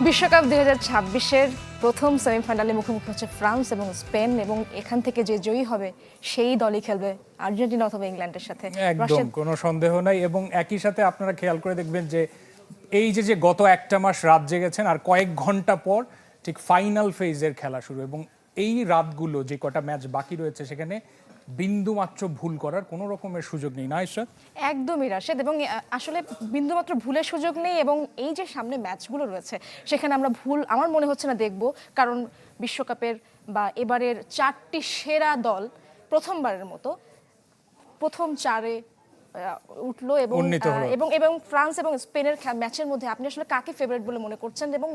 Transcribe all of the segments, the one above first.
বিশ্বকাপ 2026-এর প্রথম সেমিফাইনালে মুখোমুখি হচ্ছে ফ্রান্স এবং স্পেন, এবং এখান থেকে যে জয়ী হবে সেই দলই খেলবে আর্জেন্টিনা অথবা ইংল্যান্ডের সাথে। একদম কোনো সন্দেহ নাই। এবং একই সাথে আপনারা খেয়াল করে দেখবেন যে এই যে গত একটা মাস রাত জেগেছেন, আর কয়েক ঘন্টা পর ঠিক ফাইনাল ফেজের খেলা শুরু, এবং এই রাতগুলো যে কটা ম্যাচ বাকি রয়েছে সেখানে বিন্দুমাত্র ভুল করার কোনো রকমের সুযোগ নেই, না ইশরাত? একদমই রাশেদ, এবং আসলে বিন্দুমাত্র ভুলের সুযোগ নেই। এবং এই যে সামনে ম্যাচগুলো রয়েছে সেখানে আমরা ভুল আমার মনে হচ্ছে না দেখব, কারণ বিশ্বকাপের বা এবারের 4টি সেরা দল প্রথমবারের মতো প্রথম চারে উঠলো, এবং এবং ফ্রান্স এবং স্পেনের ম্যাচের মধ্যে আপনি আসলে কাকে ফেভারিট বলে মনে করছেন, এবং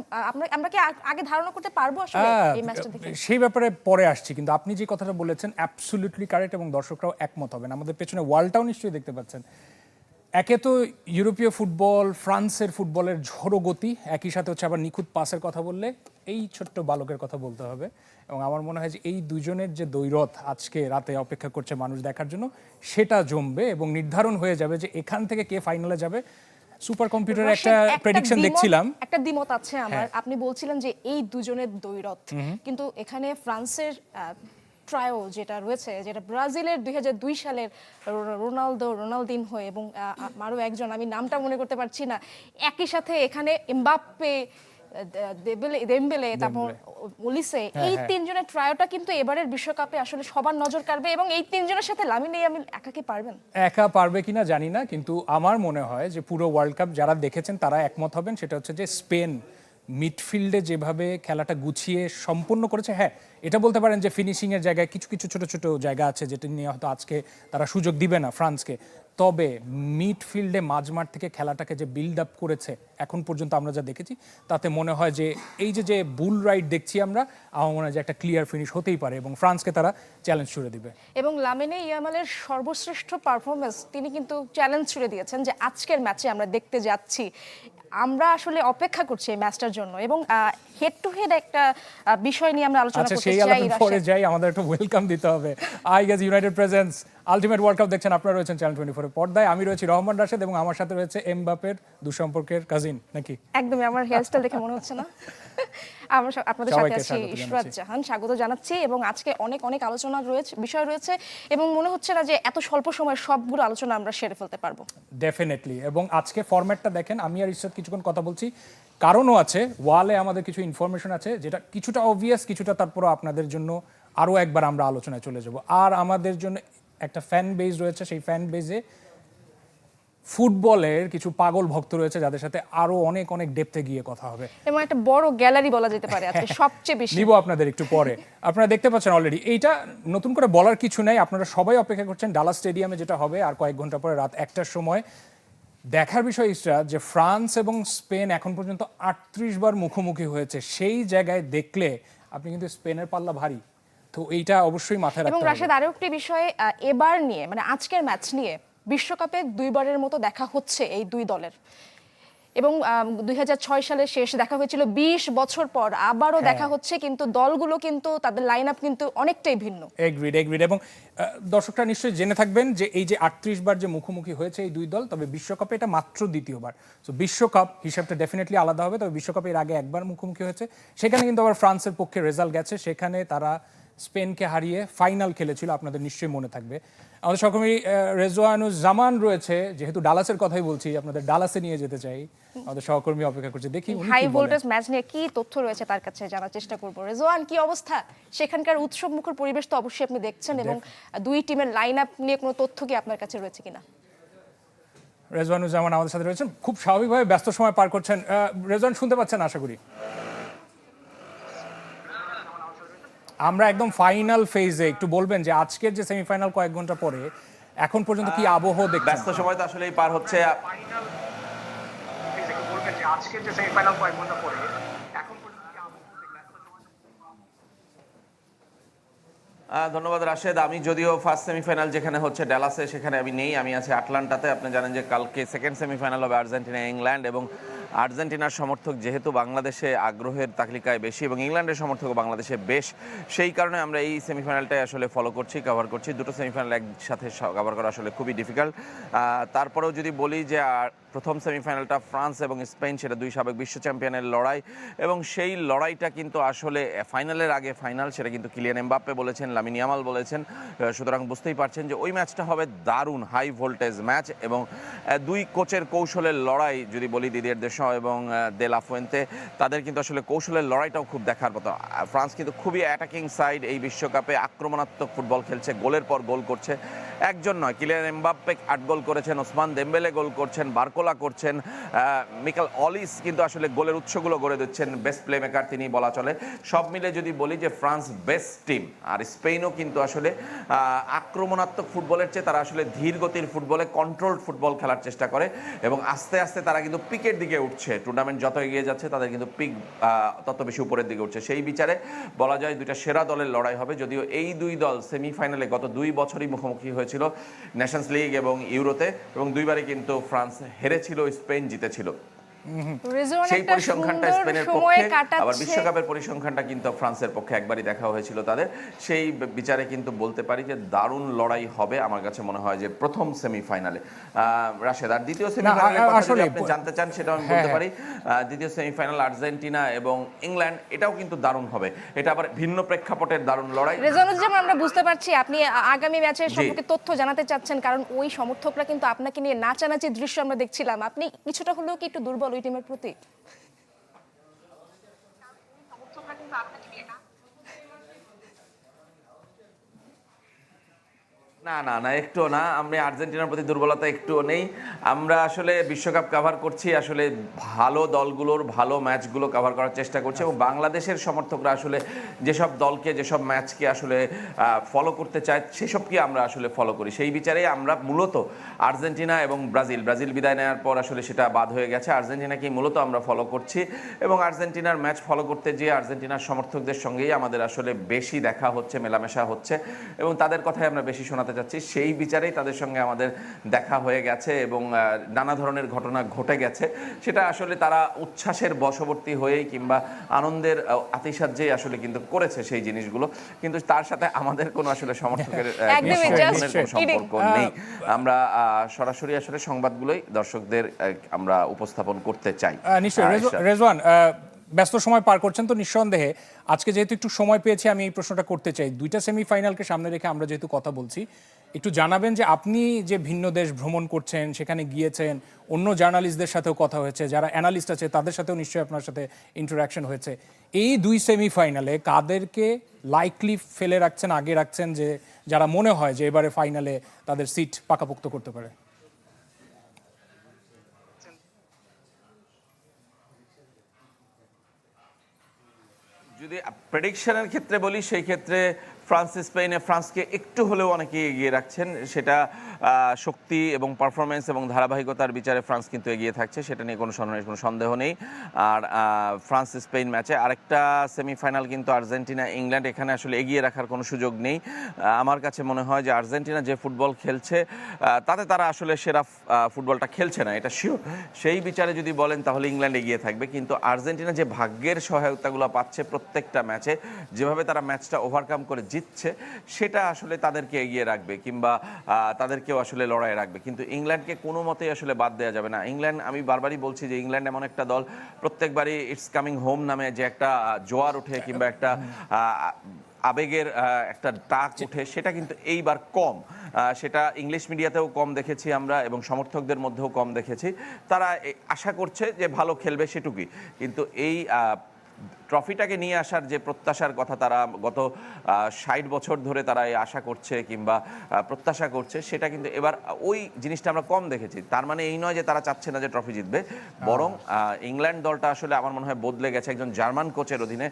আমরা কি আগে ধারণা করতে পারবো আসলে এই ম্যাচটা দেখে? সেই ব্যাপারে পরে আসছি, কিন্তু আপনি যে কথাটা বলেছেন অ্যাবসলিউটলি কারেক্ট, এবং দর্শকরাও একমত হবেন। আমাদের পেছনে ওয়ার্ল্ডটাও নিশ্চয়ই দেখতে পাচ্ছেন। একে তো ইউরোপীয় ফুটবল, ফ্রান্সের ফুটবলের ঝড়ো গতি, একই সাথে হচ্ছে আবার নিখুঁত পাসের কথা বললে এই ছোট্ট বালকের কথা বলতে হবে। এবং আমার মনে হয় যে এই দুজনের যে দ্বৈরথ আজকে রাতে অপেক্ষা করছে মানুষ দেখার জন্য, সেটা জমবে এবং নির্ধারণ হয়ে যাবে যে এখান থেকে কে ফাইনালে যাবে। সুপার কম্পিউটারে একটা প্রেডিকশন দেখছিলাম, একটা দ্বিমত আছে আমার। আপনি বলছিলেন যে এই দুজনের দ্বৈরথ, কিন্তু এখানে ফ্রান্সের ট্রায়ো যেটা রয়েছে, যেটা ব্রাজিলের 2002 সালের রোনালদিনহো এবং আরও একজন, আমি নামটা মনে করতে পারছি না, একই সাথে এখানে এমবাপ্পে, দেমবেলে, তারপর ওলিসে, এই তিনজনের ট্রায়োটা কিন্তু এবারের বিশ্বকাপে আসলে সবার নজর কাড়বে। এবং এই তিনজনের সাথে লামিন ইয়ামাল একা কি পারবেন? একা পারবে কিনা জানি না, কিন্তু আমার মনে হয় যে পুরো ওয়ার্ল্ড কাপ যারা দেখেছেন তারা একমত হবেন। সেটা হচ্ছে যে স্পেন মিডফিল্ডে যেভাবে খেলাটা গুছিয়ে সম্পূর্ণ করেছে, হ্যাঁ এটা বলতে পারেন যে ফিনিশিংয়ের জায়গায় কিছু কিছু ছোট ছোট জায়গা আছে যেটা নিয়ে হয়তো আজকে তারা সুযোগ দিবে না ফ্রান্সকে, তবে মিডফিল্ডে মাঝমাঠ থেকে খেলাটাকে যে বিল্ড আপ করেছে এখন পর্যন্ত আমরা যা দেখেছি, তাতে মনে হয় যে এই যে বুল রাইড দেখছি আমরা, আমার মনে হয় যে একটা ক্লিয়ার ফিনিশ হতেই পারে এবং ফ্রান্সকে তারা চ্যালেঞ্জ ছুড়ে দিবে। এবং লামিনে ইয়ামালের সর্বশ্রেষ্ঠ পারফরমেন্স তিনি কিন্তু চ্যালেঞ্জ ছুড়ে দিয়েছেন যে আজকের ম্যাচে আমরা দেখতে যাচ্ছি। আমরা আসলে অপেক্ষা করছি এই ম্যাচটার জন্য, এবং হেড টু হেড একটা বিষয় নিয়ে আমরা আলোচনা করতে চাই। পরে যাই, আমাদের একটু ওয়েলকাম দিতে হবে। I guess United presence ultimate world cup দেখছেন, আপনারা রয়েছেন চ্যানেল 24 এর পর্দায়। আমি রয়েছি রহমান রাশেদ, এবং আমার সাথে রয়েছে এমবাপ্পের দুঃসম্পর্কের কাজিন, নাকি? একদমই, আমার হেয়ারস্টাইল দেখে মনে হচ্ছে না। আমরা আপনাদের সাথে আছি ইশরাত জাহান, স্বাগত জানাচ্ছি। এবং আজকে অনেক অনেক আলোচনা রয়েছে, বিষয় রয়েছে, এবং মনে হচ্ছে না যে এত স্বল্প সময়ে সবগুলো আলোচনা আমরা সেরে ফেলতে পারবো। ডেফিনেটলি। এবং আজকে ফরম্যাটটা দেখেন, আমি আর ইশরাত কিছুক্ষণ কথা বলছি, কারণও আছে, ওয়ালে আমাদের কিছু ইনফরমেশন আছে যেটা কিছুটা অবভিয়াস, কিছুটা তারপরও আপনাদের জন্য আরও একবার আমরা আলোচনায় চলে যাব। আর আমাদের জন্য একটা ফ্যান বেজ রয়েছে, সেই ফ্যান বেজে ফুটবলের কিছু পাগল ভক্ত রয়েছে যাদের সাথে আরো অনেক অনেক ডেপথে গিয়ে কথা হবে, এবং একটা বড় গ্যালারি বলা যেতে পারে আজকে সবচেয়ে বেশি। নিব আপনাদের একটু পরে। আপনারা দেখতে পাচ্ছেন অলরেডি, এইটা নতুন করে বলার কিছু নাই, আপনারা সবাই অপেক্ষা করছেন ডালাস স্টেডিয়ামে যেটা হবে আর কয়েক ঘন্টা পরে রাত 1টার সময়। দেখার বিষয় ইসরাত যে ফ্রান্স এবং স্পেন এখন পর্যন্ত 38 বার মুখোমুখি হয়েছে, সেই জায়গায় দেখলে আপনি কিন্তু স্পেনের পাল্লা ভারী, তো এইটা অবশ্যই মাথায় রাখতে হবে। এবং রাশেদ, আরো একটি বিষয় এবার নিয়ে, মানে আজকের ম্যাচ নিয়ে, বিশ্বকাপে দুইবারের মতো দেখা হচ্ছে এই দুই দলের, এবং 2006 সালে শেষ দেখা হয়েছিল 20 বছর পর, আবারও দেখা হচ্ছে, কিন্তু দলগুলো কিন্তু তাদের লাইন আপ কিন্তু অনেকটাই ভিন্ন। এগ্রিড। এবং দর্শকরা নিশ্চয়ই জেনে থাকবেন যে এই যে 38 বার যে মুখোমুখি হয়েছে এই দুই দল, তবে বিশ্বকাপে এটা মাত্র দ্বিতীয়বার। তো বিশ্বকাপ হিসাবটা ডেফিনেটলি আলাদা হবে, তবে বিশ্বকাপে এর আগে একবার মুখোমুখি হয়েছে, সেখানে কিন্তু আবার ফ্রান্সের পক্ষে রেজাল্ট গেছে, সেখানে তারা স্পেনকে হারিয়ে ফাইনাল খেলেছিল, আপনাদের নিশ্চয়ই মনে থাকবে। আমাদের সহকর্মী রেজওয়ানুজ্জামান রয়েছে, যেহেতু ডালাসের কথাই বলছি, আপনাদের ডালাসে নিয়ে যেতে চাই, আমাদের সহকর্মী অপেক্ষা করছে, দেখি হাই ভোল্টেজ ম্যাচ নিয়ে কি তথ্য রয়েছে তার কাছে জানার চেষ্টা করব। রেজওয়ান, কি অবস্থা সেখানকার? উৎসব মুখর পরিবেশ তো অবশ্যই আপনি দেখছেন, এবং দুই টিমের লাইন আপ নিয়ে কোনো তথ্য কি আপনার কাছে রয়েছে কিনা? রেজওয়ানুজ্জামান আমাদের সাথে রয়েছেন, খুব স্বাভাবিকভাবে ব্যস্ত সময় পার করছেন। রেজওয়ান, শুনতে পাচ্ছেন আশা করি? আমরা একদম ফাইনাল ফেজে, একটু বলবেন যে আজকের যে সেমিফাইনাল কয়েক ঘন্টা পরে এখন পর্যন্ত কি আবহ দেখছেন? ব্যস্ত সময় তো আসলেই পার হচ্ছে। ধন্যবাদ রাশেদ। আমি যদিও ফার্স্ট সেমিফাইনাল যেখানে হচ্ছে ডালাসে, সেখানে আমি নেই, আমি আছি আটলান্টাতে। আপনি জানেন যে কালকে সেকেন্ড সেমিফাইনাল হবে আর্জেন্টিনা ইংল্যান্ড, এবং আর্জেন্টিনার সমর্থক যেহেতু বাংলাদেশে আগ্রহের তালিকায় বেশি এবং ইংল্যান্ডের সমর্থকও বাংলাদেশে বেশ, সেই কারণে আমরা এই সেমিফাইনালটাই আসলে ফলো করছি, কভার করছি। দুটো সেমিফাইনাল একসাথে কভার করা আসলে খুবই ডিফিকাল্ট। তারপরেও যদি বলি যে প্রথম সেমিফাইনালটা ফ্রান্স এবং স্পেন, সেটা দুই সাবেক বিশ্ব চ্যাম্পিয়নের লড়াই, এবং সেই লড়াইটা কিন্তু আসলে ফাইনালের আগে ফাইনাল, সেটা কিন্তু কিলিয়ান এমবাপ্পে বলেছেন, লামিন ইয়ামাল বলেছেন। সুতরাং বুঝতেই পারছেন যে ওই ম্যাচটা হবে দারুণ হাই ভোল্টেজ ম্যাচ, এবং দুই কোচের কৌশলের লড়াই যদি বলি, দিদিয়ের দেশম এবং দে লা ফুয়েন্তে, তাদের কিন্তু আসলে কৌশলের লড়াইটাও খুব দেখার মতো। ফ্রান্স কিন্তু খুবই অ্যাটাকিং সাইড, এই বিশ্বকাপে আক্রমণাত্মক ফুটবল খেলছে, গোলের পর গোল করছে। একজন নয়, কিলিয়ান এমবাপ্পে 8 গোল করেছেন, ওসমান দেম্বেলে গোল করছেন, বার্কোলা করছেন, মিকাল অলিস কিন্তু আসলে গোলের উৎসগুলো গড়ে দিচ্ছেন, বেস্ট প্লে মেকার তিনি বলা চলে। সব মিলে যদি বলি যে ফ্রান্স বেস্ট টিম, আর স্পেনও কিন্তু আসলে আক্রমণাত্মক ফুটবলের চেয়ে তারা আসলে ধীর গতির ফুটবলে কন্ট্রোলড ফুটবল খেলার চেষ্টা করে, এবং আস্তে আস্তে তারা কিন্তু পিকের দিকে উঠছে। টুর্নামেন্ট যত এগিয়ে যাচ্ছে তাদের কিন্তু পিক তত বেশি উপরের দিকে উঠছে। সেই বিচারে বলা যায় দুইটা সেরা দলের লড়াই হবে, যদিও এই দুই দল সেমিফাইনালে গত 2 বছরই মুখোমুখি হয়েছিল নেশনস লিগ এবং ইউরোতে, এবং দুইবারই কিন্তু ফ্রান্স হেরেছিল, স্পেন জিতেছিল। সেই পরিসংখ্যানটা স্পেনের পক্ষে, আবার বিশ্বকাপের পরিসংখ্যানটা কিন্তু ফ্রান্সের পক্ষে একবারই দেখা হয়েছিল তাদের। সেই বিচারে কিন্তু বলতে পারি যে দারুণ লড়াই হবে আমার কাছে মনে হয় যে প্রথম সেমিফাইনালে। রাশেদ, আর দ্বিতীয় সেমিফাইনালের কথা যদি আপনি জানতে চান সেটা আমি বলতে পারি। দ্বিতীয় সেমিফাইনাল আর্জেন্টিনা এবং ইংল্যান্ড, এটাও কিন্তু দারুণ হবে। এটা আবার ভিন্ন প্রেক্ষাপটের দারুণ লড়াই। যেমন আমরা বুঝতে পারছি আপনি আগামী ম্যাচের সম্পর্কে তথ্য জানাতে চাচ্ছেন, কারণ ওই সমর্থকরা কিন্তু আপনাকে নিয়ে নাচানাচির দৃশ্য আমরা দেখছিলাম। আপনি কিছুটা হলেও কি একটু দুর্বল ওই টিমের প্রতি? না না না, একটুও না, আমি আর্জেন্টিনার প্রতি দুর্বলতা একটুও নেই। আমরা আসলে বিশ্বকাপ কভার করছি, আসলে ভালো দলগুলোর ভালো ম্যাচগুলো কভার করার চেষ্টা করছি, এবং বাংলাদেশের সমর্থকরা আসলে যেসব দলকে, যেসব ম্যাচকে আসলে ফলো করতে চায় সেসবকে আমরা আসলে ফলো করি। সেই বিচারে আমরা মূলত আর্জেন্টিনা এবং ব্রাজিল বিদায় নেওয়ার পর আসলে সেটা বাদ হয়ে গেছে, আর্জেন্টিনাকেই মূলত আমরা ফলো করছি, এবং আর্জেন্টিনার ম্যাচ ফলো করতে গিয়ে আর্জেন্টিনার সমর্থকদের সঙ্গেই আমাদের আসলে বেশি দেখা হচ্ছে, মেলামেশা হচ্ছে, এবং তাদের কথাই আমরা বেশি শোনাতে যাচ্ছি। সেই বিচারেই তাদের সঙ্গে আমাদের দেখা হয়ে গেছে, এবং নানা ধরনের ঘটনা ঘটে গেছে। সেটা আসলে তারা উচ্ছ্বাসের বশবর্তী হয়েই কিংবা আনন্দের আতিশয্যেই আসলে কিন্তু করেছে সেই জিনিসগুলো, কিন্তু তার সাথে আমাদের কোনো আসলে সমর্থকের সম্পর্ক নেই। আমরা সরাসরি আসলে সংবাদগুলোই দর্শকদের আমরা উপস্থাপন করতে চাই। নিশ্চয়ই রেজওয়ান, ব্যস্ত সময় পার করছেন তো নিঃসন্দেহে আজকে যেহেতু একটু সময় পেয়েছি আমি এই প্রশ্নটা করতে চাই। দুইটা সেমিফাইনালকে সামনে রেখে আমরা যেহেতু কথা বলছি, একটু জানাবেন যে আপনি যে ভিন্ন দেশ ভ্রমণ করছেন, সেখানে গিয়েছেন, অন্য জার্নালিস্টদের সাথেও কথা হয়েছে, যারা অ্যানালিস্ট আছে তাদের সাথেও নিশ্চয়ই আপনার সাথে ইন্টারাকশন হয়েছে। এই দুই সেমিফাইনালে কাদেরকে লাইকলি ফেলে রাখছেন, আগে রাখছেন, যে যারা মনে হয় যে এবারে ফাইনালে তাদের সিট পাকাপোক্ত করতে পারে? যদি প্রেডিকশনের ক্ষেত্রে বলি, সেই ক্ষেত্রে ফ্রান্সকে একটু হলেও অনেকে এগিয়ে রাখছেন। সেটা শক্তি এবং পারফরমেন্স এবং ধারাবাহিকতার বিচারে ফ্রান্স কিন্তু এগিয়ে থাকছে, সেটা নিয়ে কোনো সন্দেহ নেই। আর ফ্রান্স স্পেন ম্যাচে আরেকটা সেমিফাইনাল কিন্তু আর্জেন্টিনা ইংল্যান্ড, এখানে আসলে এগিয়ে রাখার কোনো সুযোগ নেই। আমার কাছে মনে হয় যে আর্জেন্টিনা যে ফুটবল খেলছে তাতে তারা আসলে সেরা ফুটবলটা খেলছে না, এটা শিওর। সেই বিচারে যদি বলেন তাহলে ইংল্যান্ড এগিয়ে থাকবে, কিন্তু আর্জেন্টিনা যে ভাগ্যের সহায়তাগুলো পাচ্ছে প্রত্যেকটা ম্যাচে, যেভাবে তারা ম্যাচটা ওভারকাম করে জিতছে, সেটা আসলে তাদেরকে এগিয়ে রাখবে, কিংবা তাদেরকেও আসলে লড়াই রাখবে। কিন্তু ইংল্যান্ডকে কোনো মতেই আসলে বাদ দেওয়া যাবে না। ইংল্যান্ড, আমি বারবারই বলছি যে ইংল্যান্ড এমন একটা দল, প্রত্যেকবারই ইটস কামিং হোম নামে যে একটা জোয়ার ওঠে কিংবা একটা আবেগের একটা ডাক ওঠে, সেটা কিন্তু এইবার কম। সেটা ইংলিশ মিডিয়াতেও কম দেখেছি আমরা, এবং সমর্থকদের মধ্যেও কম দেখেছি। তারা আশা করছে যে ভালো খেলবে সেটুকুই, কিন্তু এই ট্রফিটাকে নিয়ে আসার যে প্রত্যাশার কথা তারা গত 60 বছর ধরে তারা এই আশা করছে কিংবা প্রত্যাশা করছে, সেটা কিন্তু এবার ওই জিনিসটা আমরা কম দেখেছি। তার মানে এই নয় যে তারা চাচ্ছে না যে ট্রফি জিতবে, বরং ইংল্যান্ড দলটা আসলে আমার মনে হয় বদলে গেছে একজন জার্মান কোচের অধীনে,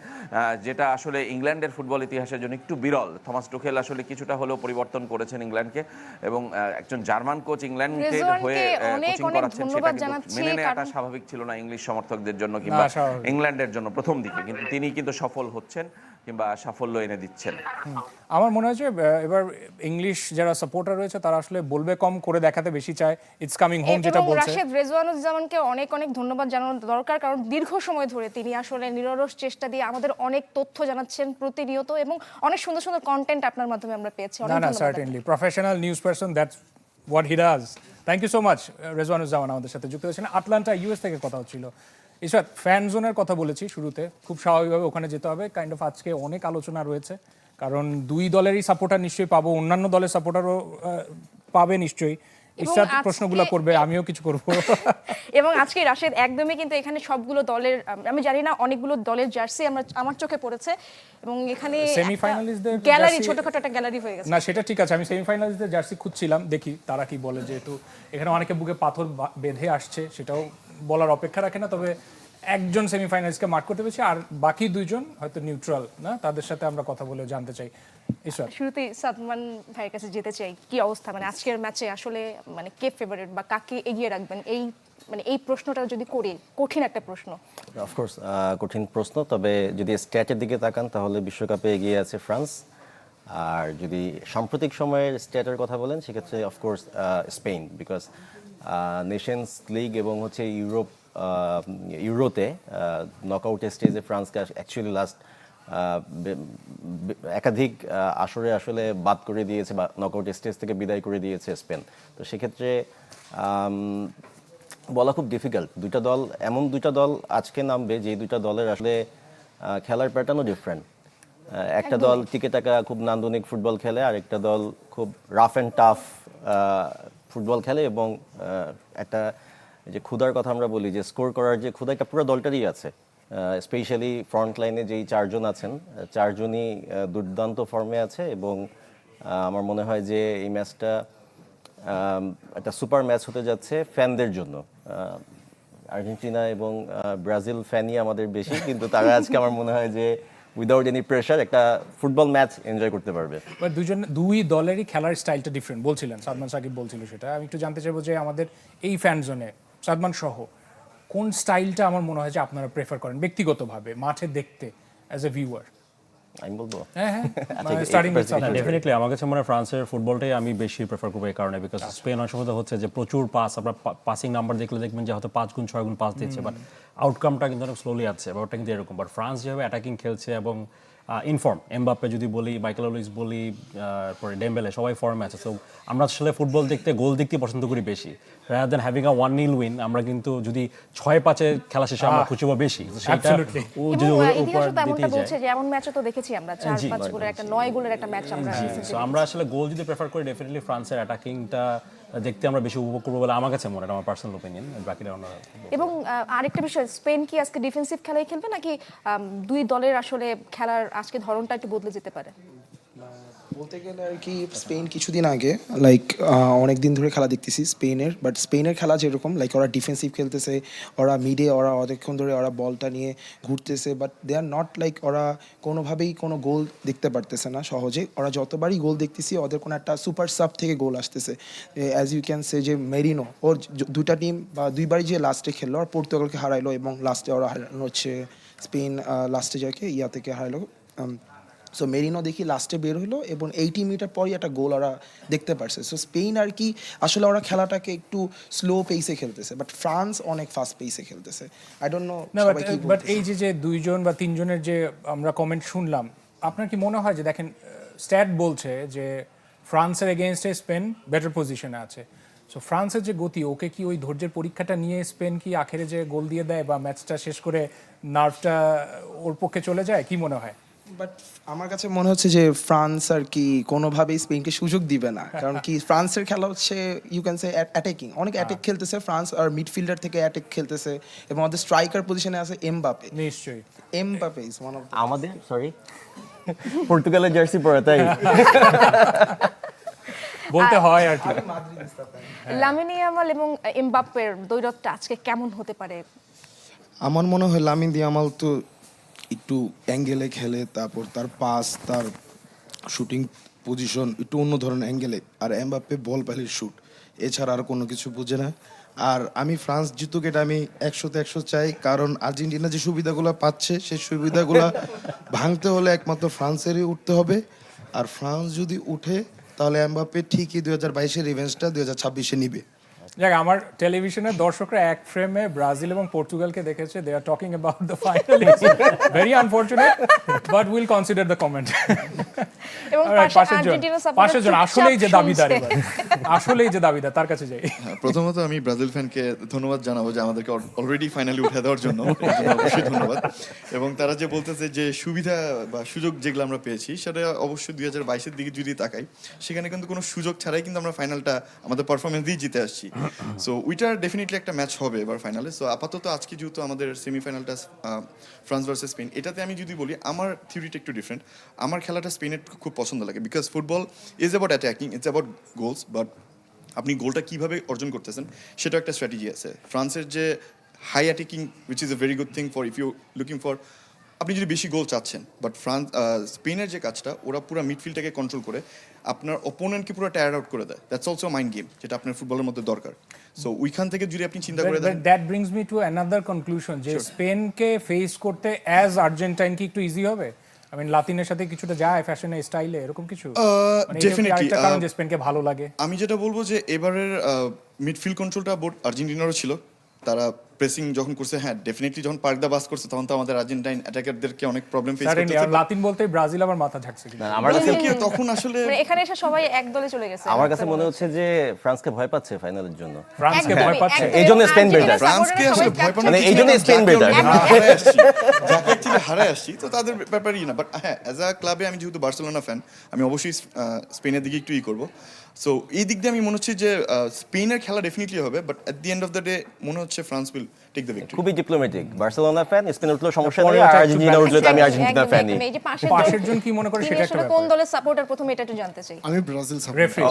যেটা আসলে ইংল্যান্ডের ফুটবল ইতিহাসের জন্য একটু বিরল। থমাস টুখেল আসলে কিছুটা হলেও পরিবর্তন করেছেন ইংল্যান্ডকে, এবং একজন জার্মান কোচ ইংল্যান্ডের হয়ে কোচিং করাচ্ছেন, সেটা কিন্তু মেনে নেওয়াটা স্বাভাবিক ছিল না ইংলিশ সমর্থকদের জন্য কিংবা ইংল্যান্ডের জন্য প্রথম দিকে, কিন্তু তিনি কিন্তু সফল হচ্ছেন। কিংবা সাফল্য এনে দিচ্ছেন? আমার মনে হয় যে এবার ইংলিশ যারা সাপোর্টার রয়েছে তারা আসলে বলবে কম করে দেখাতে বেশি চায়, ইটস কামিং হোম যেটা এবং বলছে। রাশেদ রেজওয়ানুজ্জামানকে অনেক অনেক ধন্যবাদ জানানো দরকার, কারণ দীর্ঘ সময় ধরে তিনি আসলে নিরলস চেষ্টা দিয়ে আমাদের অনেক তথ্য জানাচ্ছেন প্রতিনিয়ত, এবং অনেক সুন্দর সুন্দর কন্টেন্ট আপনার মাধ্যমে আমরা পেয়েছি। অনেক না না, ধন্যবাদ। Certainly professional news person, that's what he does. Thank you so much Rezwanuzzaman আমাদের সাথে যুক্ত হয়েছেন। আটলান্টা ইউএস থেকে কথা হচ্ছিল। ঈশ্বর, ফ্যান জোনের কথা বলেছি শুরুতে, খুব স্বাভাবিকভাবে ওখানে যেতে হবে। কাইন্ড অফ আজকে অনেক আলোচনা রয়েছে, কারণ দুই দলেরই সাপোর্টার নিশ্চয়ই পাবো, অন্যান্য দলের সাপোর্টারও পাবে নিশ্চয়ই। ঈশ্বর প্রশ্নগুলো করবে, আমিও কিছু করব। এবং আজকে রাশেদ একদমই কিন্তু এখানে সবগুলো দলের, আমি জানি না, অনেকগুলো দলের জার্সি আমার চোখে পড়েছে, এবং এখানে সেমিফাইনালিস্টদের গ্যালারি, জার্সি- ছোটখাটো একটা গ্যালারি হয়ে গেছে। না সেটা ঠিক আছে, আমি সেমিফাইনালিস্টদের জার্সি খুঁজছিলাম, দেখি তারা কি বলে। যেহেতু এখানে অনেকে বুকে পাথর বেঁধে আসছে, সেটাও বলার অপেক্ষা রাখে না। তবে একজন সেমিফাইনালিস্টকে মার্ক করতে পেরেছি, আর বাকি দুইজন হয়তো নিউট্রাল না, তাদের সাথে আমরা কথা বলে জানতে চাই। ঈশ্বর, শুরুতেই সাদমান ভাইয়ের কাছে যেতে চাই, কি অবস্থা, মানে আজকের ম্যাচে আসলে মানে কে ফেভারিট বা কাকে এগিয়ে রাখবেন, এই মানে এই প্রশ্নটা যদি করি, কঠিন একটা প্রশ্ন। অফকোর্স কঠিন প্রশ্ন, তবে যদি স্ট্যাটের দিকে তাকান তাহলে বিশ্বকাপে এগিয়ে আছে ফ্রান্স। আর যদি সাম্প্রতিক সময়ের স্ট্যাটের কথা বলেন সেক্ষেত্রে of course Spain, because Nations league এবং হচ্ছে ইউরোতে নকআউট স্টেজে ফ্রান্সকে অ্যাকচুয়ালি লাস্ট একাধিক আসরে আসলে বাদ করে দিয়েছে বা নকআউট স্টেজ থেকে বিদায় করে দিয়েছে স্পেন। তো সেক্ষেত্রে বলা খুব ডিফিকাল্ট। দুইটা দল আজকে নামবে, যে দুইটা দলের আসলে খেলার প্যাটার্নও ডিফারেন্ট। একটা দল টিকে টাকা খুব নান্দনিক ফুটবল খেলে, আর একটা দল খুব রাফ অ্যান্ড টাফ ফুটবল খেলে, এবং একটা যে ক্ষুধার কথা আমরা বলি, যে স্কোর করার যে ক্ষুধা, একটা পুরো দলটারই আছে। স্পেশালি ফ্রন্ট লাইনে যেই চারজন আছেন, চারজনই দুর্দান্ত ফর্মে আছে, এবং আমার মনে হয় যে এই ম্যাচটা একটা সুপার ম্যাচ হতে যাচ্ছে ফ্যানদের জন্য। আর্জেন্টিনা এবং ব্রাজিল ফ্যানই আমাদের বেশি, কিন্তু তারা আজকে আমার মনে হয় যে উইদাউট এনি প্রেশার একটা ফুটবল ম্যাচ এনজয় করতে পারবে। বাট দুই দলেরই খেলার স্টাইলটা ডিফারেন্ট বলছিলেন, সাদমান সাকিব বলছিল সেটা। আমি একটু জানতে চাইবো যে আমাদের এই ফ্যান জোনে সাদমান সহ কোন স্টাইলটা আমার মনে হয় যে আপনারা প্রেফার করেন ব্যক্তিগতভাবে মাঠে দেখতে অ্যাজ এ ভিউয়ার? আমি বলবো হ্যাঁ হ্যাঁ, আচ্ছা, স্টার্টিং উইথ এই- ডেফিনেটলি আমার কাছে মনে হয় ফ্রান্সের ফুটবলটাই আমি বেশি প্রেফার করবো এই কারণে, বিকজ স্পেন অনেক সময় হচ্ছে যে প্রচুর পাস, আপনার পাসিং নাম্বার দেখলে দেখবেন যে হয়তো 5 গুণ 6 গুণ পাস দিচ্ছে, বাট আউটকামটা কিন্তু অনেক স্লোলি আছে, ব্যাপারটা কিন্তু এরকম। বাট ফ্রান্স যেভাবে অ্যাটাকিং খেলছে এবং ইনফর্ম, এমবাপ্পে যদি বলি, মাইকেল ওলিস বলি, পরে ডেম্বেলে, সবাই ফর্মে আছে। সো আমরা আসলে ফুটবল দেখতে গোল দেখতে পছন্দ করি বেশি, rather than having a 1-0 win. আমরা কিন্তু যদি 6-5 খেলা শেষে আমরা খুশি হবো বেশি, তো সেটা Absolutely. ও যদি এবং উপর ইতিহাসে তো এমনটা দিতেই যায়। বলছে যে এমন ম্যাচও তো দেখেছি আমরা, 4-5 গোলের একটা, 9 গোলের একটা ম্যাচ আমরা সো আমরা আসলে গোল যদি প্রেফার করি, ডেফিনেটলি ফ্রান্সের অ্যাটাকিংটা দেখতে আমরা বেশি উপভোগ করবো বলে আমার কাছে মনে হয়, আমার পার্সোনাল ওপিনিয়ন। বাকিটা আমরা এবং আরেকটা বিষয়, স্পেন কি আজকে ডিফেন্সিভ খেলাই খেলবে, নাকি দুই দলের আসলে খেলার আজকে ধরনটা একটু বদলে যেতে পারে? বলতে গেলে আর কি, স্পেন কিছুদিন আগে লাইক অনেক দিন ধরে খেলা দেখতেছি স্পেনের, বাট স্পেনের খেলা যেরকম লাইক ওরা ডিফেন্সিভ খেলতেছে, ওরা মিডে ওরা অনেকক্ষণ ধরে ওরা বলটা নিয়ে ঘুরতেছে, but they are not like, ওরা কোনোভাবেই কোনো গোল দেখতে পারতেছে না সহজে। ওরা যতবারই গোল দেখতেছি ওদের কোনো একটা সুপার সাব থেকে গোল আসতেছে। অ্যাজ ইউ ক্যান সে যে মেরিনো, ওর দুটা টিম বা দুইবারই যে লাস্টে খেললো, আর পর্তুগালকে হারাইলো, এবং লাস্টে ওরা হারানো হচ্ছে স্পেন, লাস্টে যাকে থেকে হারাইলো। সো মেরিনো দেখি লাস্টে বের হলো, এবং 80 মিটার পরই একটা গোল ওরা দেখতে পারছে। সো স্পেন আর কি আসলে ওরা খেলাটাকে একটু স্লো পেসে খেলতেছে, বাট ফ্রান্স অনেক ফাস্ট পেসে খেলতেছে। আই ডোন্ট নো না, সবাই কি বাট এই যে দুইজন বা তিনজনের যে আমরা কমেন্ট শুনলাম, আপনার কি মনে হয় যে দেখেন স্ট্যাট বলছে যে ফ্রান্সের এগেনস্টে স্পেন বেটার পজিশনে আছে, সো ফ্রান্সের যে গতি, ওকে কি ওই ধৈর্যের পরীক্ষাটা নিয়ে স্পেন কি আখেরে যে গোল দিয়ে দেয় বা ম্যাচটা শেষ করে নার্ভটা ওর পক্ষে চলে যায়, কি মনে হয়? বাট আমার কাছে মনে হচ্ছে যে ফ্রান্স আর কি কোনোভাবেই স্পেনকে সুযোগ দিবে না, কারণ কি ফ্রান্সের খেলা হচ্ছে ইউ ক্যান সে অ্যাটাকিং, অনেক অ্যাটাক খেলতেছে ফ্রান্স, আর মিডফিল্ডার থেকে অ্যাটাক খেলতেছে, এবং আমাদের স্ট্রাইকার পজিশনে আছে এমবাপে। নিশ্চয়ই। এমবাপে ইজ ওয়ান অফ আমাদের পর্তুগালের জার্সি পরা, তাই বলতে হয় আর কি। লামিন ইয়ামাল এবং এমবাপ্পের দ্বৈরথটা আজকে কেমন হতে পারে? আমার মনে হয় লামিন ইয়ামাল তো একটু অ্যাঙ্গেলে খেলে, তারপর তার পাস, তার শুটিং পজিশন একটু অন্য ধরনের অ্যাঙ্গেলে, আর এমবাপ্পে বল পেলে শুট, এছাড়া আর কোনো কিছু বুঝে না। আর আমি ফ্রান্স জিতুক, এটা আমি 100-তে 100 চাই, কারণ আর্জেন্টিনা যে সুবিধাগুলো পাচ্ছে সেই সুবিধাগুলো ভাঙতে হলে একমাত্র ফ্রান্সেরই উঠতে হবে। আর ফ্রান্স যদি উঠে তাহলে এমবাপ্পে ঠিকই 2022-এর রিভেঞ্জটা 2026-এ নিবে। যাক, আমার টেলিভিশনের দর্শকরা এক ফ্রেমে ব্রাজিল এবং পর্তুগালকে দেখেছে। They are talking about the finalist. Very unfortunate, but will consider the comment. এবং পাশে আর্জেন্টিনা পাশের জন আসলেই যে দাবিদার, এবার আসলেই যে দাবিদার, তার কাছে যাই। হ্যাঁ, প্রথমত আমি ব্রাজিল ফ্যানকে ধন্যবাদ জানাবো যে আমাদেরকে অলরেডি ফাইনালি উঠে দেওয়ার জন্য, এর জন্য অবশ্যই ধন্যবাদ। এবং তারা যে বলতেছে যে সুবিধা বা সুযোগ যেগুলো আমরা পেয়েছি সেটা অবশ্যই 2022-এর দিকে যদি তাকাই, সেখানে কিন্তু কোনো সুযোগ ছাড়াই কিন্তু আমরা ফাইনালটা আমাদের পারফরমেন্স দিয়ে জিতে আসছি। সো উইটার ডেফিনেটলি একটা ম্যাচ হবে এবার ফাইনালে। সো আপাতত আজকে যেহেতু আমাদের সেমিফাইনালটা ফ্রান্স ভার্সেস স্পেন, এটাতে আমি যদি বলি আমার থিওরিটা একটু ডিফারেন্ট। আমার খেলাটা স্পেনের খুব পছন্দ লাগে, because football is about attacking, it's about goals, but আপনি গোলটা কীভাবে অর্জন করতেছেন সেটা একটা স্ট্র্যাটেজি আছে। ফ্রান্সের যে high attacking, which is a very good thing for if you looking for, আপনি যদি বেশি গোল চাচ্ছেন। বাট স্পেনের যে কাজটা, ওরা পুরো মিডফিল্ডটাকে কন্ট্রোল করে আপনার অপোনেন্টকে পুরো টায়ার আউট করে দেয়। দ্যাটস অলসো মাইন্ড গেম, যেটা আপনার ফুটবলের মধ্যে দরকার। সো ওইখান থেকে যদি আপনি চিন্তা করে দেন, that brings me to another conclusion যে স্পেনকে ফেস করতে অ্যাজ আর্জেন্টাইন কি একটু ইজি হবে? আই মিন লাতিনের সাথে কিছুটা যায় ফ্যাশনে স্টাইলে, এরকম কিছু? ডেফিনেটলি কারণ যে স্পেনকে ভালো লাগে। আমি যেটা বলবো যে এবারের মিডফিল্ড কন্ট্রোলটা বোর্ড আর্জেন্টিনারও ছিল। তারা প্রেসিং যখন করছে, হ্যাঁ ডেফিনেটলি যখন পার্ক দা বাস করছে, তখন তো আমাদের আর্জেন্টাইন অ্যাটাকারদেরকে অনেক প্রবলেম ফেস করতে হচ্ছে। লাতিন বলতেই ব্রাজিল আবার মাথা ঝাঁকছে। আমার কাছে তখন আসলে মানে এখানে এসে সবাই এক দলে চলে গেছে। আমার কাছে মনে হচ্ছে যে ফ্রান্সকে ভয় পাচ্ছে ফাইনালের জন্য। ফ্রান্সকে ভয় পাচ্ছে, এই জন্য স্পেন better। ফ্রান্সকে আসলে ভয় পাওয়ার মানে এই জন্য স্পেন better। যাকে অ্যাকচুয়ালি হারায় আসছি, তো তাদের ব্যাপারই না। বাট হ্যাঁ, অ্যাজ আ ক্লাবে আমি যেহেতু বার্সেলোনা ফ্যান, আমি অবশ্যই স্পেনের দিকে একটু করবো। সো এই দিক দিয়ে আমি মনে হচ্ছে যে স্পেনের খেলা ডেফিনেটলি হবে, but at the end of the day মনে হচ্ছে France will take the victory. খুবই ডিপ্লোম্যাটিক। বার্সেলোনা ফ্যান, স্পেন উঠলেও সমস্যা নেই, আর আর্জেন্টিনা উঠলে তো আমি আর্জেন্টিনা ফ্যানই। এই যে পাশের জন কি মনে করে সেটা একটা আসলে কোন দলের সাপোর্টার, প্রথমে এটা একটু জানতে চাই। আমি ব্রাজিল সাপোর্ট, রেফারি।